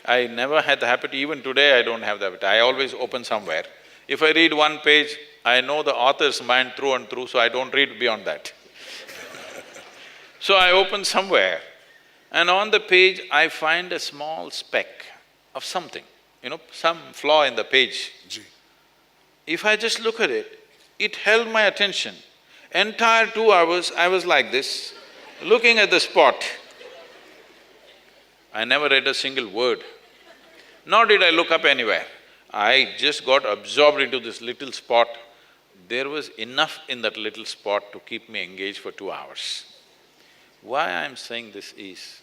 I never had the habit, even today I don't have the habit, I always open somewhere. If I read one page, I know the author's mind through and through, so I don't read beyond that. So I open somewhere, and on the page I find a small speck of something, some flaw in the page. Ji. If I just look at it, it held my attention. Entire 2 hours I was like this, looking at the spot. I never read a single word, nor did I look up anywhere. I just got absorbed into this little spot. There was enough in that little spot to keep me engaged for 2 hours. Why I'm saying this is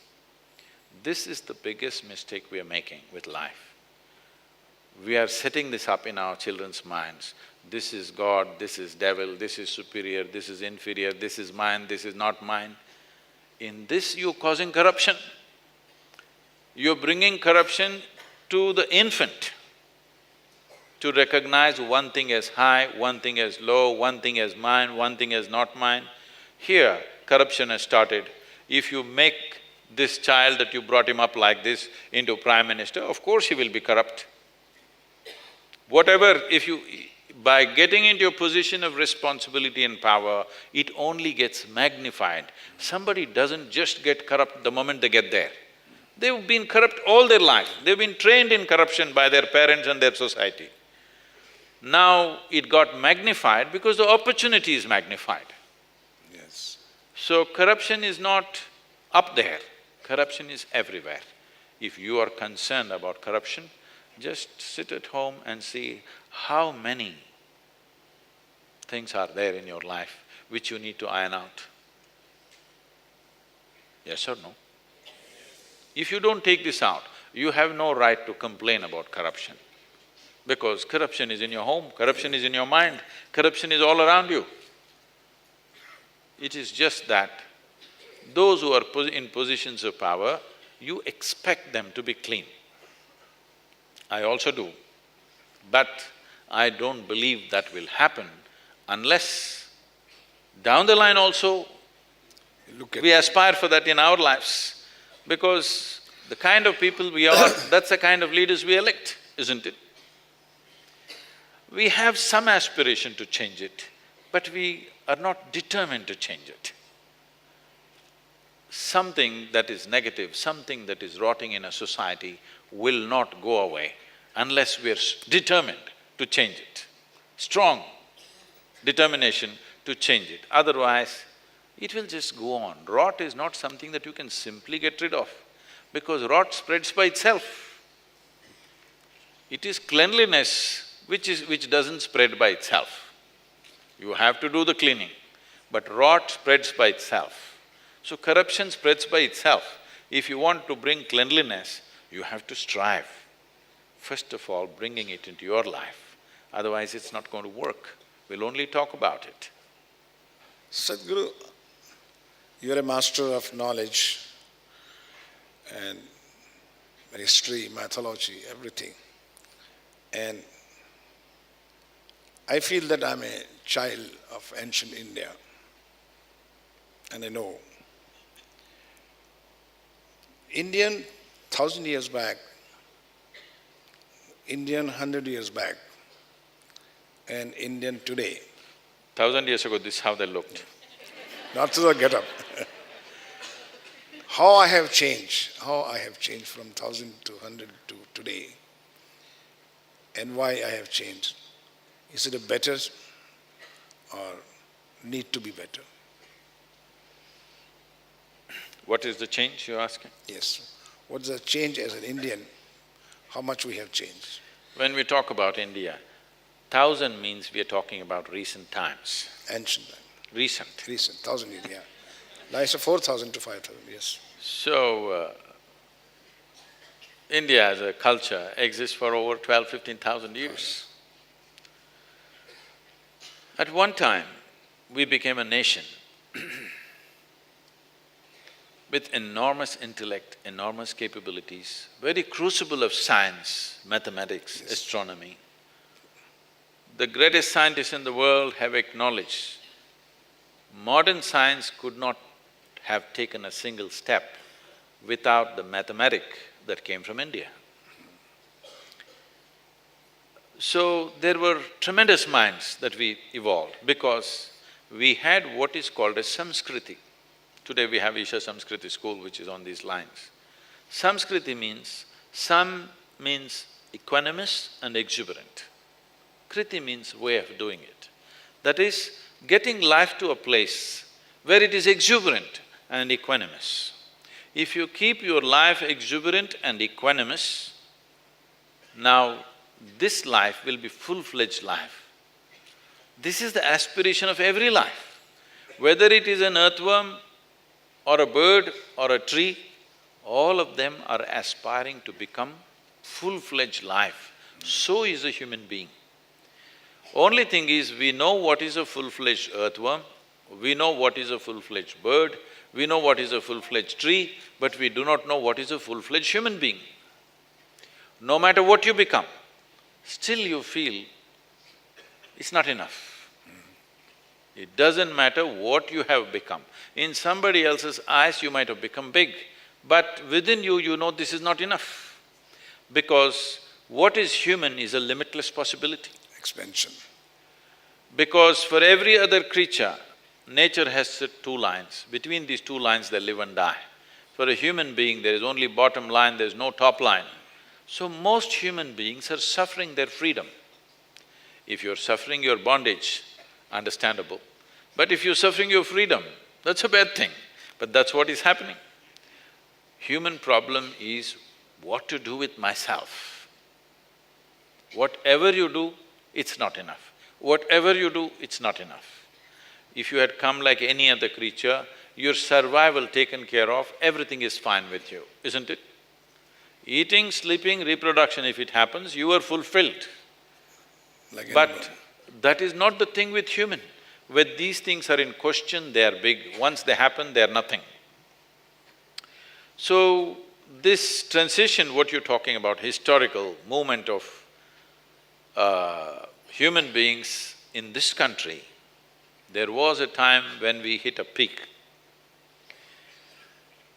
the biggest mistake we are making with life. We are setting this up in our children's minds. This is God, this is devil, this is superior, this is inferior, this is mine, this is not mine. In this you're causing corruption. You're bringing corruption to the infant, to recognize one thing as high, one thing as low, one thing as mine, one thing as not mine. Here, corruption has started. If you make this child that you brought him up like this into Prime Minister, of course he will be corrupt. Whatever, by getting into a position of responsibility and power, it only gets magnified. Somebody doesn't just get corrupt the moment they get there. They've been corrupt all their life, they've been trained in corruption by their parents and their society. Now it got magnified because the opportunity is magnified. Yes. So corruption is not up there, corruption is everywhere. If you are concerned about corruption, just sit at home and see how many things are there in your life which you need to iron out. Yes or no? If you don't take this out, you have no right to complain about corruption, because corruption is in your home, corruption is in your mind, corruption is all around you. It is just that those who are in positions of power, you expect them to be clean. I also do, but I don't believe that will happen unless down the line also we aspire for that in our lives, because the kind of people we are, that's the kind of leaders we elect, isn't it? We have some aspiration to change it, but we are not determined to change it. Something that is negative, something that is rotting in a society will not go away unless we are determined to change it. Strong determination to change it. Otherwise, it will just go on. Rot is not something that you can simply get rid of, because rot spreads by itself. It is cleanliness which doesn't spread by itself. You have to do the cleaning, but rot spreads by itself. So corruption spreads by itself. If you want to bring cleanliness, you have to strive. First of all, bringing it into your life, otherwise it's not going to work. We'll only talk about it. Sadhguru, you're a master of knowledge and history, mythology, everything. And I feel that I'm a child of ancient India, and I know Indian 1,000 years back, Indian 100 years back, and Indian today. 1,000 years ago, this is how they looked. Not to the get-up. How I have changed from 1,000 to 100 to today, and why I have changed. Is it a better or need to be better? What is the change you're asking? Yes. What's the change as an Indian? How much we have changed? When we talk about India, 1,000 means we are talking about recent times. Ancient time. Recent. Recent, 1,000 years, yeah. Now it's a 4,000 to 5,000, yes. So, India as a culture exists for over 15,000 years. At one time, we became a nation with enormous intellect, enormous capabilities, very crucible of science, mathematics, yes, astronomy. The greatest scientists in the world have acknowledged modern science could not have taken a single step without the mathematic that came from India. So there were tremendous minds that we evolved because we had what is called a Samskriti. Today we have Isha Samskriti school which is on these lines. Samskriti means… Sam means equanimous and exuberant. Kriti means way of doing it. That is, getting life to a place where it is exuberant and equanimous. If you keep your life exuberant and equanimous, now this life will be full-fledged life. This is the aspiration of every life. Whether it is an earthworm or a bird or a tree, all of them are aspiring to become full-fledged life. So is a human being. Only thing is, we know what is a full-fledged earthworm, we know what is a full-fledged bird, we know what is a full-fledged tree, but we do not know what is a full-fledged human being. No matter what you become, still you feel it's not enough. It doesn't matter what you have become. In somebody else's eyes, you might have become big, but within you, you know this is not enough. Because what is human is a limitless possibility. Expansion. Because for every other creature, nature has set two lines. Between these two lines, they live and die. For a human being, there is only bottom line, there is no top line. So most human beings are suffering their freedom. If you're suffering your bondage, understandable. But if you're suffering your freedom, that's a bad thing. But that's what is happening. Human problem is what to do with myself. Whatever you do, it's not enough. Whatever you do, it's not enough. If you had come like any other creature, your survival taken care of, everything is fine with you, isn't it? Eating, sleeping, reproduction, if it happens, you are fulfilled. Like But that is not the thing with human. When these things are in question, they are big. Once they happen, they are nothing. So, this transition, what you're talking about, historical movement of human beings in this country, there was a time when we hit a peak.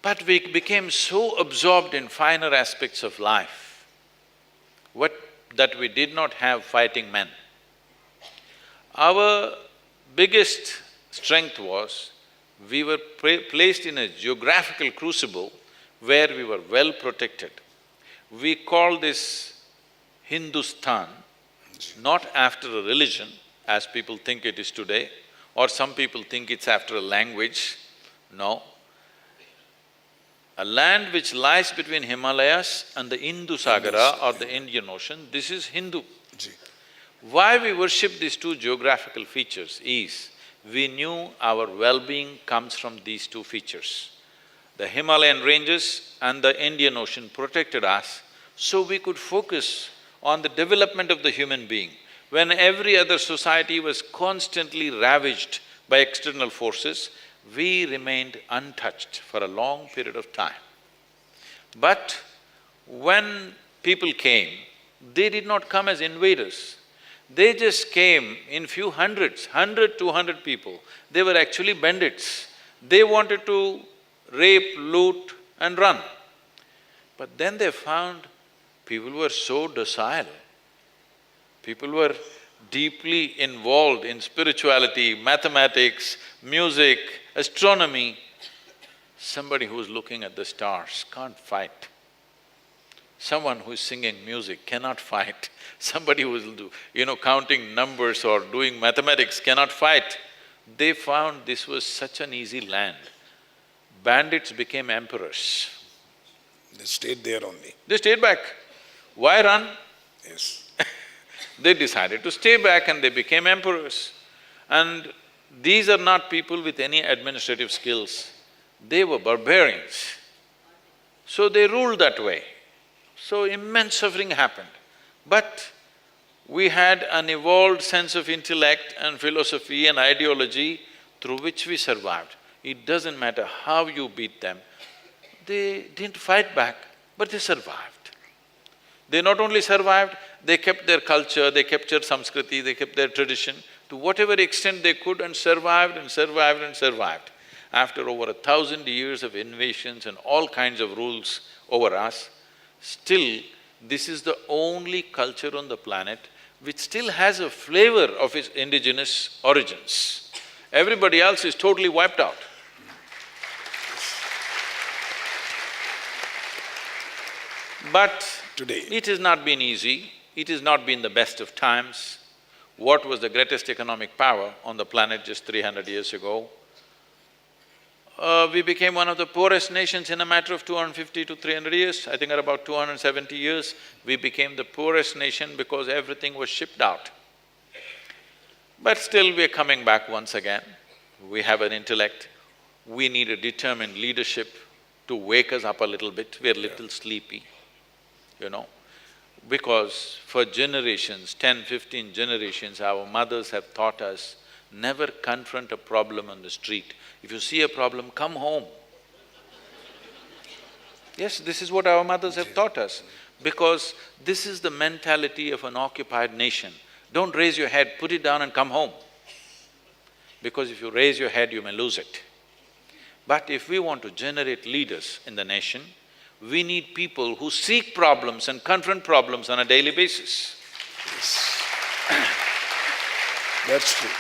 But we became so absorbed in finer aspects of life, that we did not have fighting men. Our biggest strength was, we were placed in a geographical crucible where we were well protected. We call this Hindustan, not after a religion, as people think it is today, or some people think it's after a language. No. A land which lies between Himalayas and the Indus Sagara or the Indian Ocean, this is Hindu. Why we worship these two geographical features is, we knew our well-being comes from these two features. The Himalayan ranges and the Indian Ocean protected us, so we could focus on the development of the human being. When every other society was constantly ravaged by external forces, we remained untouched for a long period of time. But when people came, they did not come as invaders. They just came in few hundreds, 100, 200 people. They were actually bandits. They wanted to rape, loot and run. But then they found people were so docile. People were deeply involved in spirituality, mathematics, music, astronomy. Somebody who's looking at the stars can't fight. Someone who is singing music cannot fight. Somebody who is counting numbers or doing mathematics cannot fight. They found this was such an easy land. Bandits became emperors. They stayed there only. They stayed back. Why run? Yes. They decided to stay back and they became emperors. And these are not people with any administrative skills. They were barbarians. So they ruled that way. So immense suffering happened. But we had an evolved sense of intellect and philosophy and ideology through which we survived. It doesn't matter how you beat them, they didn't fight back, but they survived. They not only survived, they kept their culture, they kept their Samskriti, they kept their tradition to whatever extent they could and survived and survived and survived. after over 1,000 years of invasions and all kinds of rules over us, still this is the only culture on the planet which still has a flavor of its indigenous origins. Everybody else is totally wiped out. But Today. it has not been easy, it has not been the best of times. What was the greatest economic power on the planet just 300 years ago? We became one of the poorest nations in a matter of 250 to 300 years. I think at about 270 years, we became the poorest nation because everything was shipped out. But still we're coming back once again. We have an intellect, we need a determined leadership to wake us up a little bit, we're a little sleepy, you know. Because for generations, 10, 15 generations, our mothers have taught us, never confront a problem on the street. If you see a problem, come home. Yes, this is what our mothers have taught us, because this is the mentality of an occupied nation. Don't raise your head, put it down and come home. Because if you raise your head, you may lose it. But if we want to generate leaders in the nation, we need people who seek problems and confront problems on a daily basis. Yes. That's true.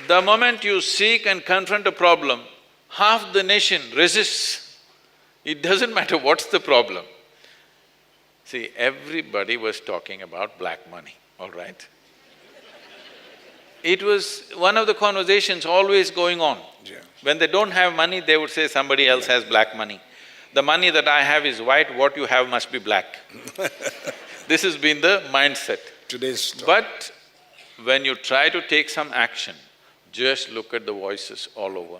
The moment you seek and confront a problem, half the nation resists. It doesn't matter what's the problem. See, everybody was talking about black money, all right? It was one of the conversations always going on. Yeah. When they don't have money, they would say somebody else has black money. The money that I have is white, what you have must be black. This has been the mindset. Today's talk. But when you try to take some action, just look at the voices all over.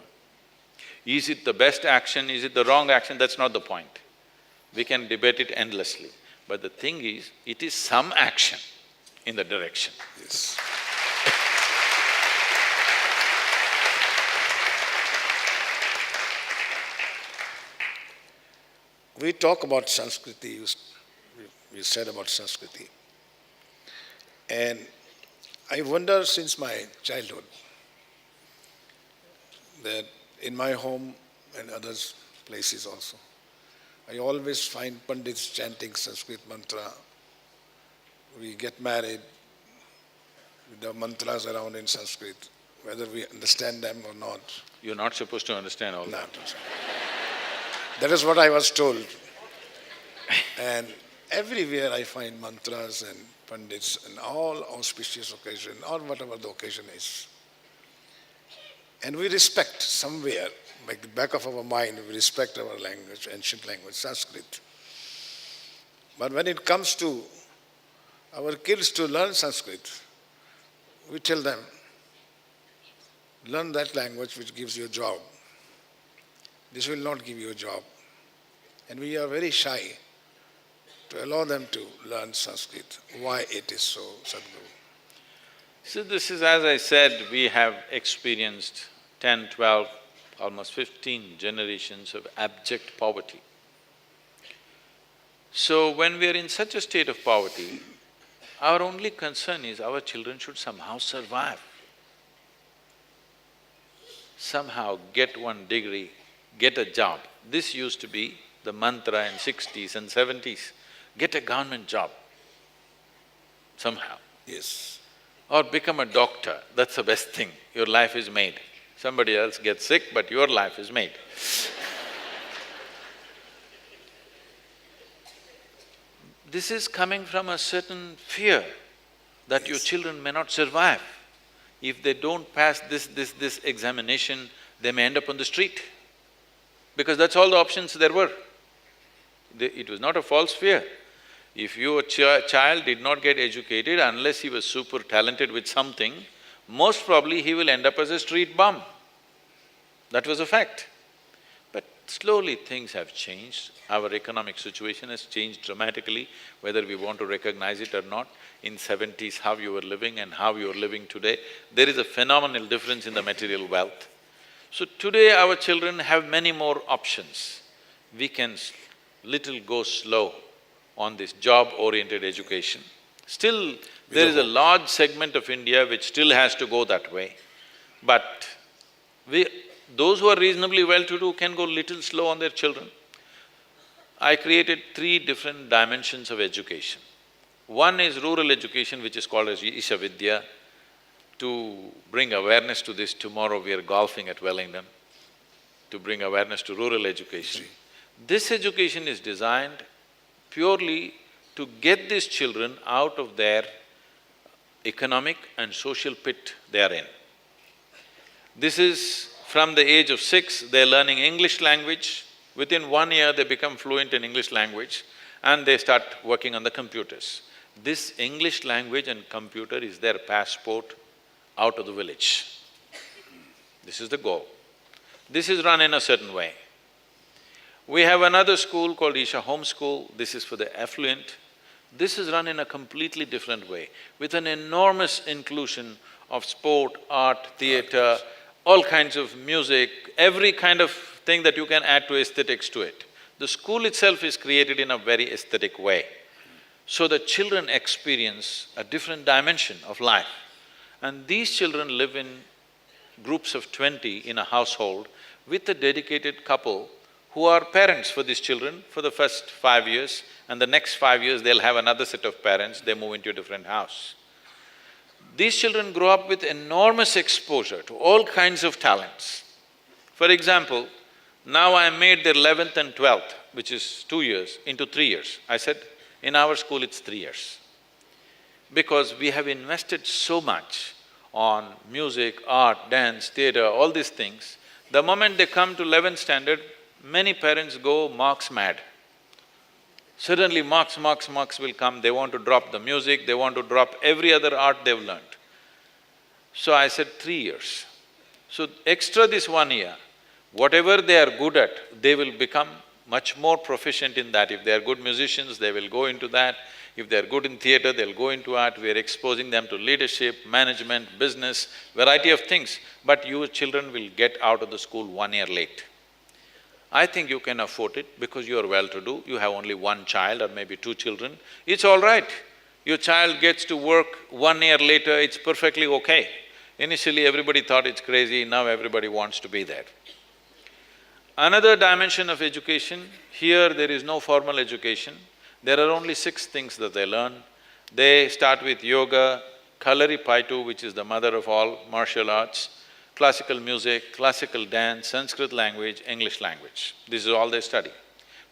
Is it the best action, is it the wrong action? That's not the point. We can debate it endlessly. But the thing is, it is some action in the direction. Yes. We talk about Sanskriti, we said about Sanskriti. And I wonder since my childhood that in my home and others places also, I always find Pandits chanting Sanskrit mantra. We get married with the mantras around in Sanskrit, whether we understand them or not. You're not supposed to understand all that. Not. That is what I was told. And everywhere I find mantras and Pandits in all auspicious occasion or whatever the occasion is. And we respect somewhere, like the back of our mind, we respect our language, ancient language, Sanskrit. But when it comes to our kids to learn Sanskrit, we tell them, learn that language which gives you a job. This will not give you a job. And we are very shy to allow them to learn Sanskrit. Why it is so, Sadhguru? So this is, as I said, we have experienced 10, 12, almost 15 generations of abject poverty. So when we are in such a state of poverty, our only concern is our children should somehow survive. Somehow get one degree, get a job. This used to be the mantra in 60s and 70s. Get a government job, somehow. Yes. Or become a doctor, that's the best thing, your life is made. Somebody else gets sick, but your life is made. This is coming from a certain fear that your children may not survive. If they don't pass this examination, they may end up on the street. Because that's all the options there were. It was not a false fear. If your child did not get educated, unless he was super talented with something, most probably he will end up as a street bum. That was a fact. But slowly things have changed. Our economic situation has changed dramatically, whether we want to recognize it or not. In 70s, how you were living and how you are living today, there is a phenomenal difference in the material wealth. So today our children have many more options. We can little go slow on this job-oriented education. Still, there is a large segment of India which still has to go that way. But Those who are reasonably well-to-do can go little slow on their children. I created 3 different dimensions of education. One is rural education, which is called as Isha Vidya. To bring awareness to this, tomorrow we are golfing at Wellington, to bring awareness to rural education. This education is designed purely to get these children out of their economic and social pit they are in. This is from the age of 6, they're learning English language. Within 1 year, they become fluent in English language and they start working on the computers. This English language and computer is their passport out of the village. This is the goal. This is run in a certain way. We have another school called Isha Home School, this is for the affluent. This is run in a completely different way, with an enormous inclusion of sport, art, theatre, all kinds of music, every kind of thing that you can add to aesthetics to it. The school itself is created in a very aesthetic way. So the children experience a different dimension of life. And these children live in groups of 20 in a household with a dedicated couple who are parents for these children for the first 5 years, and the next 5 years they'll have another set of parents, they move into a different house. These children grow up with enormous exposure to all kinds of talents. For example, now I made their 11th and 12th, which is 2 years, into 3 years. I said, in our school it's 3 years. Because we have invested so much on music, art, dance, theatre, all these things, the moment they come to 11th standard, many parents go marks mad. Suddenly marks will come, they want to drop the music, they want to drop every other art they've learned. So I said 3 years. So extra this 1 year, whatever they are good at, they will become much more proficient in that. If they are good musicians, they will go into that. If they're good in theatre, they'll go into art. We're exposing them to leadership, management, business, variety of things. But your children will get out of the school 1 year late. I think you can afford it because you are well-to-do, you have only 1 child or maybe 2 children. It's all right. Your child gets to work 1 year later, it's perfectly okay. Initially, everybody thought it's crazy, now everybody wants to be there. Another dimension of education, here there is no formal education. There are only 6 things that they learn. They start with yoga, Kalari Paitu, which is the mother of all martial arts, classical music, classical dance, Sanskrit language, English language. This is all they study.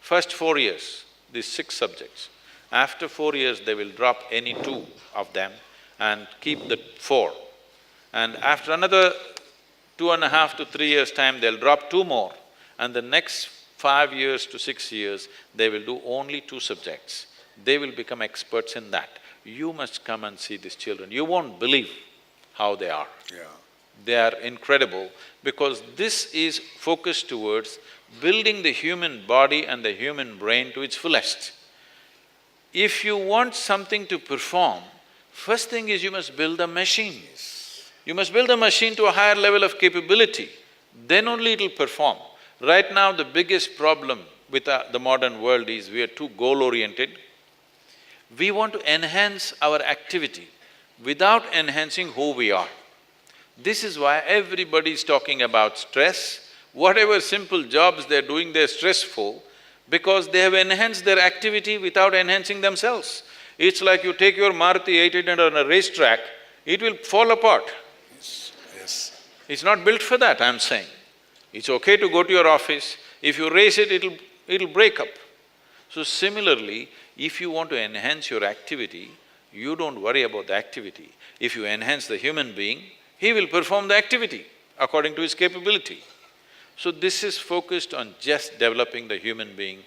First 4 years, these 6 subjects. After 4 years, they will drop any 2 of them and keep the 4. And after another 2.5 to 3 years' time, they'll drop 2 more. And the next 5 years to 6 years, they will do only 2 subjects. They will become experts in that. You must come and see these children. You won't believe how they are. Yeah. They are incredible because this is focused towards building the human body and the human brain to its fullest. If you want something to perform, first thing is you must build a machine. You must build a machine to a higher level of capability, then only it'll perform. Right now, the biggest problem with the modern world is we are too goal-oriented. We want to enhance our activity without enhancing who we are. This is why everybody is talking about stress. Whatever simple jobs they're doing, they're stressful because they have enhanced their activity without enhancing themselves. It's like you take your Maruti 800 on a racetrack, it will fall apart. Yes. It's not built for that, I'm saying. It's okay to go to your office, if you race it, it'll break up. So similarly, if you want to enhance your activity, you don't worry about the activity. If you enhance the human being, he will perform the activity according to his capability. So this is focused on just developing the human being.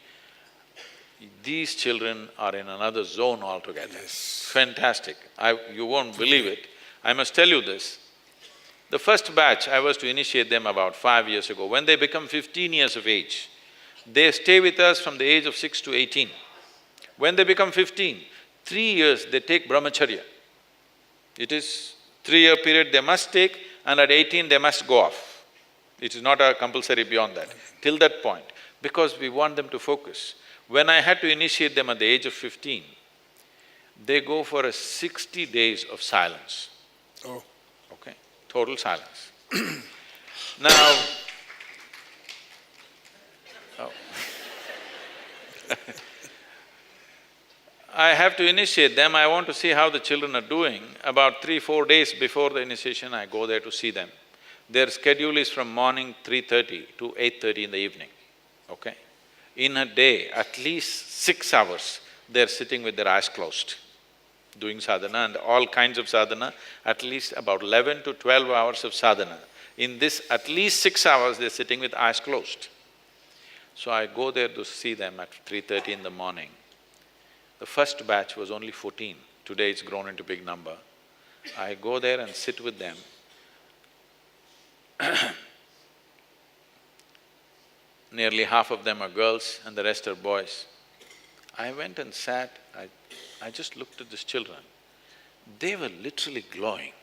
These children are in another zone altogether. Yes. Fantastic. You won't believe it. I must tell you this. The first batch, I was to initiate them about 5 years ago. When they become 15 years of age, they stay with us from the age of 6 to 18. When they become 15, 3 years they take brahmacharya. It is 3-year period they must take, and at 18 they must go off. It is not a compulsory beyond that, till that point, because we want them to focus. When I had to initiate them at the age of 15, they go for a 60 days of silence. Oh. Okay, total silence. Now, oh. I have to initiate them, I want to see how the children are doing. About 3-4 days before the initiation, I go there to see them. Their schedule is from morning 3:30 to 8:30 in the evening, okay? In a day, at least 6 hours, they're sitting with their eyes closed, doing sadhana and all kinds of sadhana, at least about 11 to 12 hours of sadhana. In this, at least 6 hours, they're sitting with eyes closed. So I go there to see them at 3:30 in the morning. The first batch was only 14, today it's grown into big number. I go there and sit with them. Nearly half of them are girls and the rest are boys. I went and sat, I just looked at these children. They were literally glowing.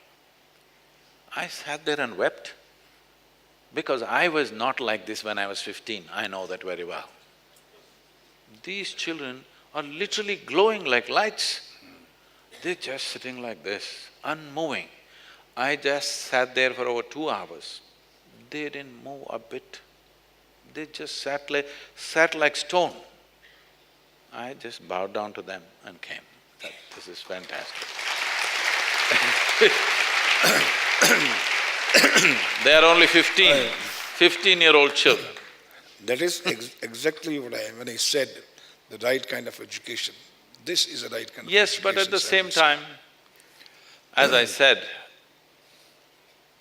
I sat there and wept because I was not like this when I was 15, I know that very well. These children are literally glowing like lights. They're just sitting like this, unmoving. I just sat there for over 2 hours. They didn't move a bit. They just sat like stone. I just bowed down to them and came. This is fantastic. They are only 15-year-old children. That is exactly what when I said, the right kind of education. This is the right kind of education. Yes, but at the same time, as I said,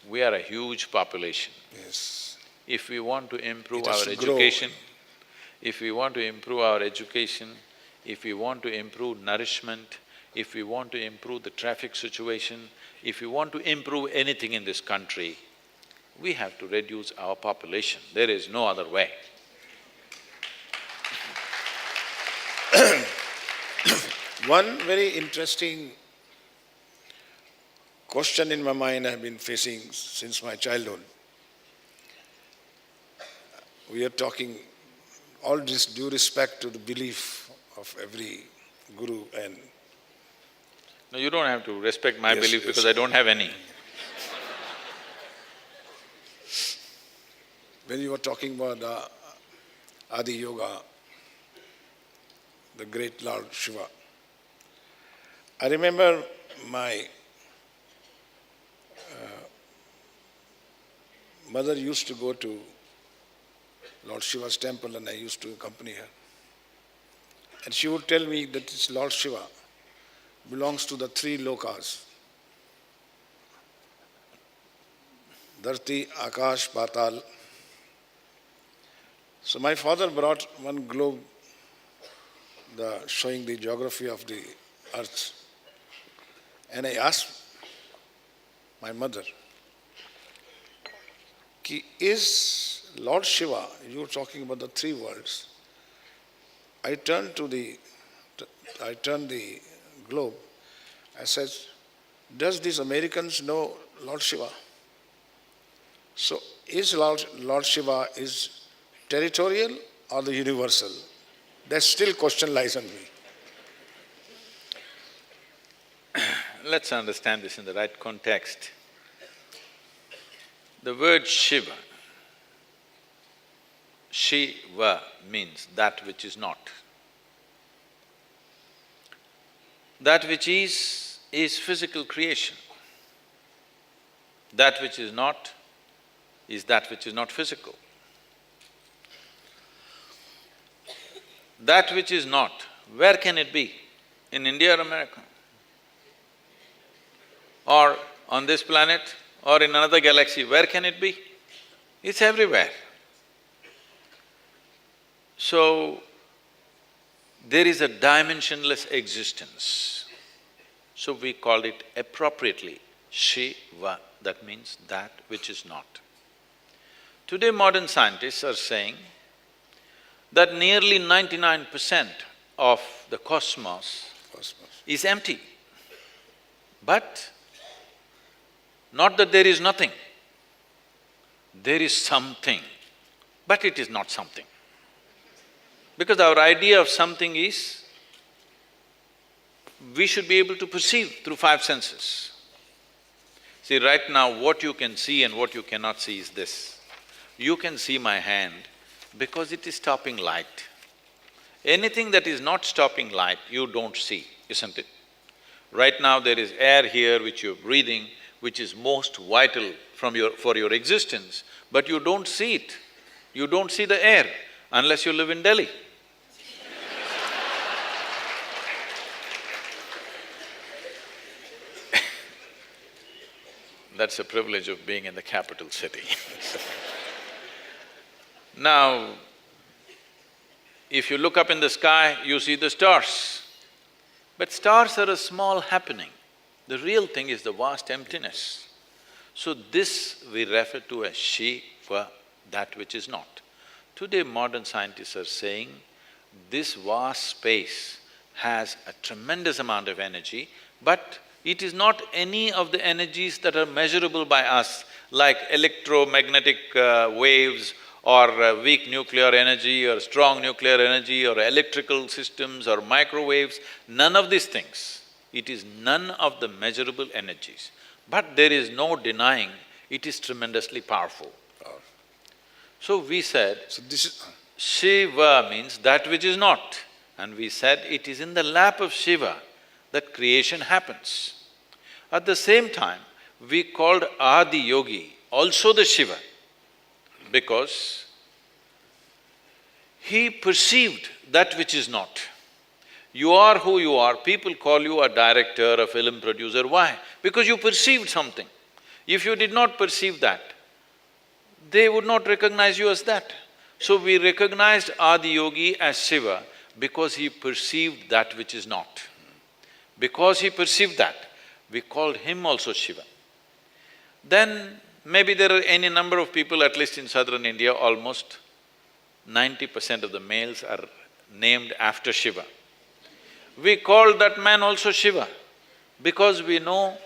we are a huge population. Yes. If we want to improve It has our to grow. education, if we want to improve our education, if we want to improve nourishment, if we want to improve the traffic situation, if we want to improve anything in this country, we have to reduce our population. There is no other way. One very interesting question in my mind I have been facing since my childhood. We are talking, all this due respect to the belief of every guru and… No, you don't have to respect my Yes, belief yes. because I don't have any. When you were talking about the Adi Yoga, the great Lord Shiva, I remember my mother used to go to Lord Shiva's temple and I used to accompany her. And she would tell me that this Lord Shiva belongs to the 3 lokas: Dharti, Akash, Patal. So my father brought one globe showing the geography of the earth. And I asked my mother, is Lord Shiva, you were talking about the 3 worlds. I turned the globe. I said, does these Americans know Lord Shiva? So is Lord Shiva is territorial or the universal? That still question lies on me. Let's understand this in the right context. The word Shiva, Shiva means that which is not. That which is physical creation. That which is not that which is not physical. That which is not, where can it be? In India or America? Or on this planet? Or in another galaxy, where can it be? It's everywhere. So, there is a dimensionless existence. So we called it appropriately Shiva, that means that which is not. Today modern scientists are saying that nearly 99% of the cosmos is empty. But not that there is nothing. There is something, but it is not something. Because our idea of something is, we should be able to perceive through 5 senses. See, right now what you can see and what you cannot see is this. You can see my hand because it is stopping light. Anything that is not stopping light, you don't see, isn't it? Right now there is air here which you're breathing, which is most vital for your existence, but you don't see it. You don't see the air unless you live in Delhi. That's the privilege of being in the capital city. Now, if you look up in the sky, you see the stars. But stars are a small happening. The real thing is the vast emptiness. So this we refer to as Shiva, that which is not. Today modern scientists are saying this vast space has a tremendous amount of energy, but it is not any of the energies that are measurable by us, like electromagnetic waves or weak nuclear energy or strong nuclear energy or electrical systems or microwaves, none of these things. It is none of the measurable energies. But there is no denying it is tremendously powerful. So we said, So this is… Shiva means that which is not. And we said it is in the lap of Shiva that creation happens. At the same time, we called Adi Yogi also the Shiva because he perceived that which is not. You are who you are, people call you a director, a film producer, why? Because you perceived something. If you did not perceive that, they would not recognize you as that. So we recognized Adi Yogi as Shiva because he perceived that which is not. Because he perceived that, we called him also Shiva. Then maybe there are any number of people, at least in southern India, almost 90% of the males are named after Shiva. We called that man also Shiva because we know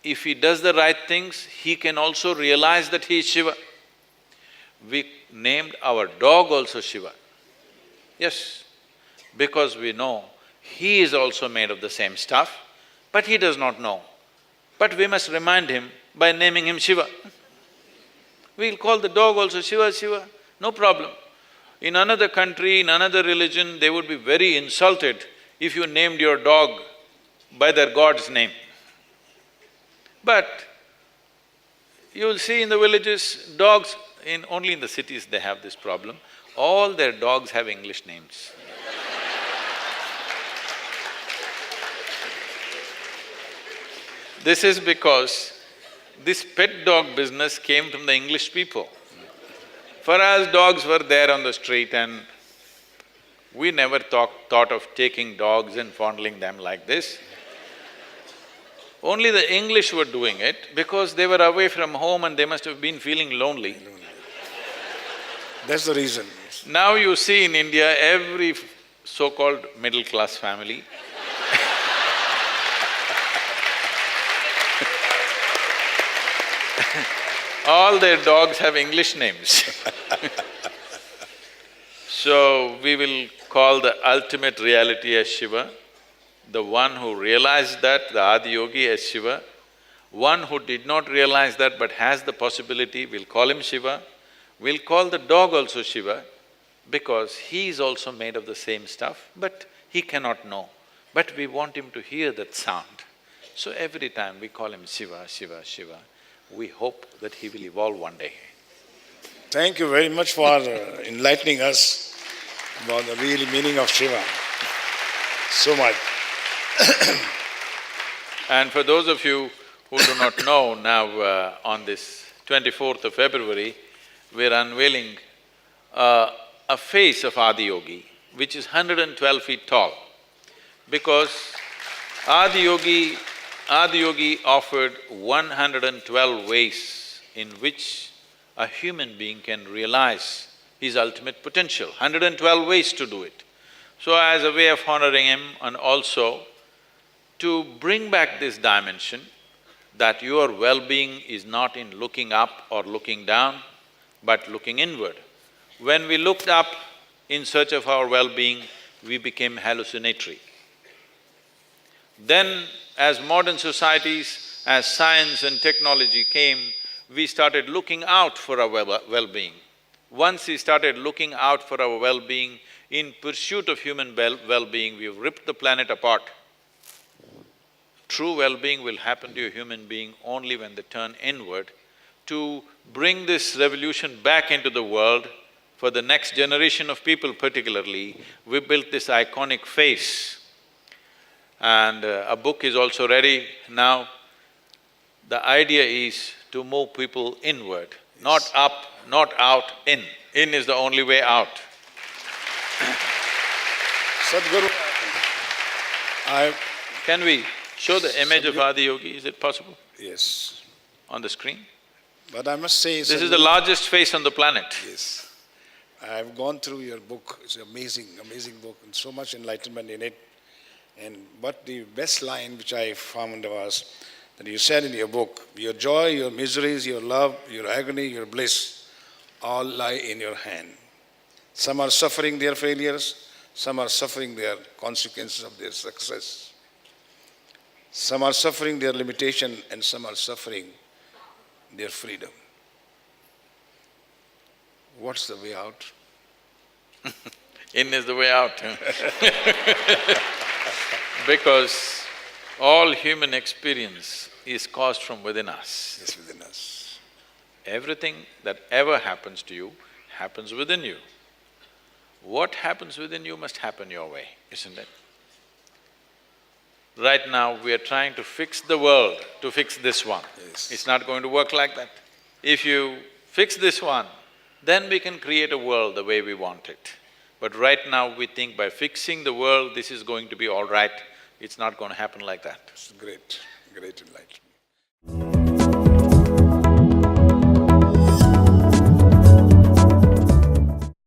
if he does the right things, he can also realize that he is Shiva. We named our dog also Shiva. Yes, because we know he is also made of the same stuff, but he does not know. But we must remind him by naming him Shiva. We'll call the dog also Shiva, Shiva, no problem. In another country, in another religion, they would be very insulted if you named your dog by their god's name. But you'll see in the villages, dogs… only in the cities they have this problem, all their dogs have English names. This is because this pet dog business came from the English people. For us, dogs were there on the street and we never thought of taking dogs and fondling them like this. Only the English were doing it because they were away from home and they must have been feeling lonely. That's the reason. Now you see in India, every so-called middle-class family all their dogs have English names. So we will call the ultimate reality as Shiva, the one who realized that, the Adi Yogi, as Shiva. One who did not realize that but has the possibility, we'll call him Shiva. We'll call the dog also Shiva because he is also made of the same stuff, but he cannot know. But we want him to hear that sound. So every time we call him Shiva, Shiva, Shiva, we hope that he will evolve one day. Thank you very much for enlightening us about the real meaning of Shiva. So much. And for those of you who do not know, now on this 24th of February, we're unveiling a face of Adi Yogi, which is 112 feet tall. Because Adi Yogi offered 112 ways in which a human being can realize his ultimate potential, 112 ways to do it. So as a way of honoring him and also to bring back this dimension that your well-being is not in looking up or looking down, but looking inward. When we looked up in search of our well-being, we became hallucinatory. Then, as modern societies As science and technology came, we started looking out for our well-being. Once we started looking out for our well-being, in pursuit of human well-being, we've ripped the planet apart. True well-being will happen to a human being only when they turn inward. To bring this revolution back into the world, for the next generation of people particularly, we built this iconic face. And a book is also ready now. The idea is to move people inward, not up, not out, in. In is the only way out. Sadhguru, Can we show the image of Adiyogi, is it possible? Yes. On the screen? But I must say, This is the largest face on the planet. Yes. I've gone through your book, it's an amazing, amazing book, and so much enlightenment in it. But the best line which I found was that you said in your book, your joy, your miseries, your love, your agony, your bliss, all lie in your hand. Some are suffering their failures, some are suffering their consequences of their success. Some are suffering their limitation, and some are suffering their freedom. What's the way out? In is the way out. Because all human experience is caused from within us. Yes, within us. Everything that ever happens to you happens within you. What happens within you must happen your way, isn't it? Right now, we are trying to fix the world to fix this one. Yes. It's not going to work like that. If you fix this one, then we can create a world the way we want it. But right now, we think by fixing the world, this is going to be all right. It's not going to happen like that. It's great, great enlightenment.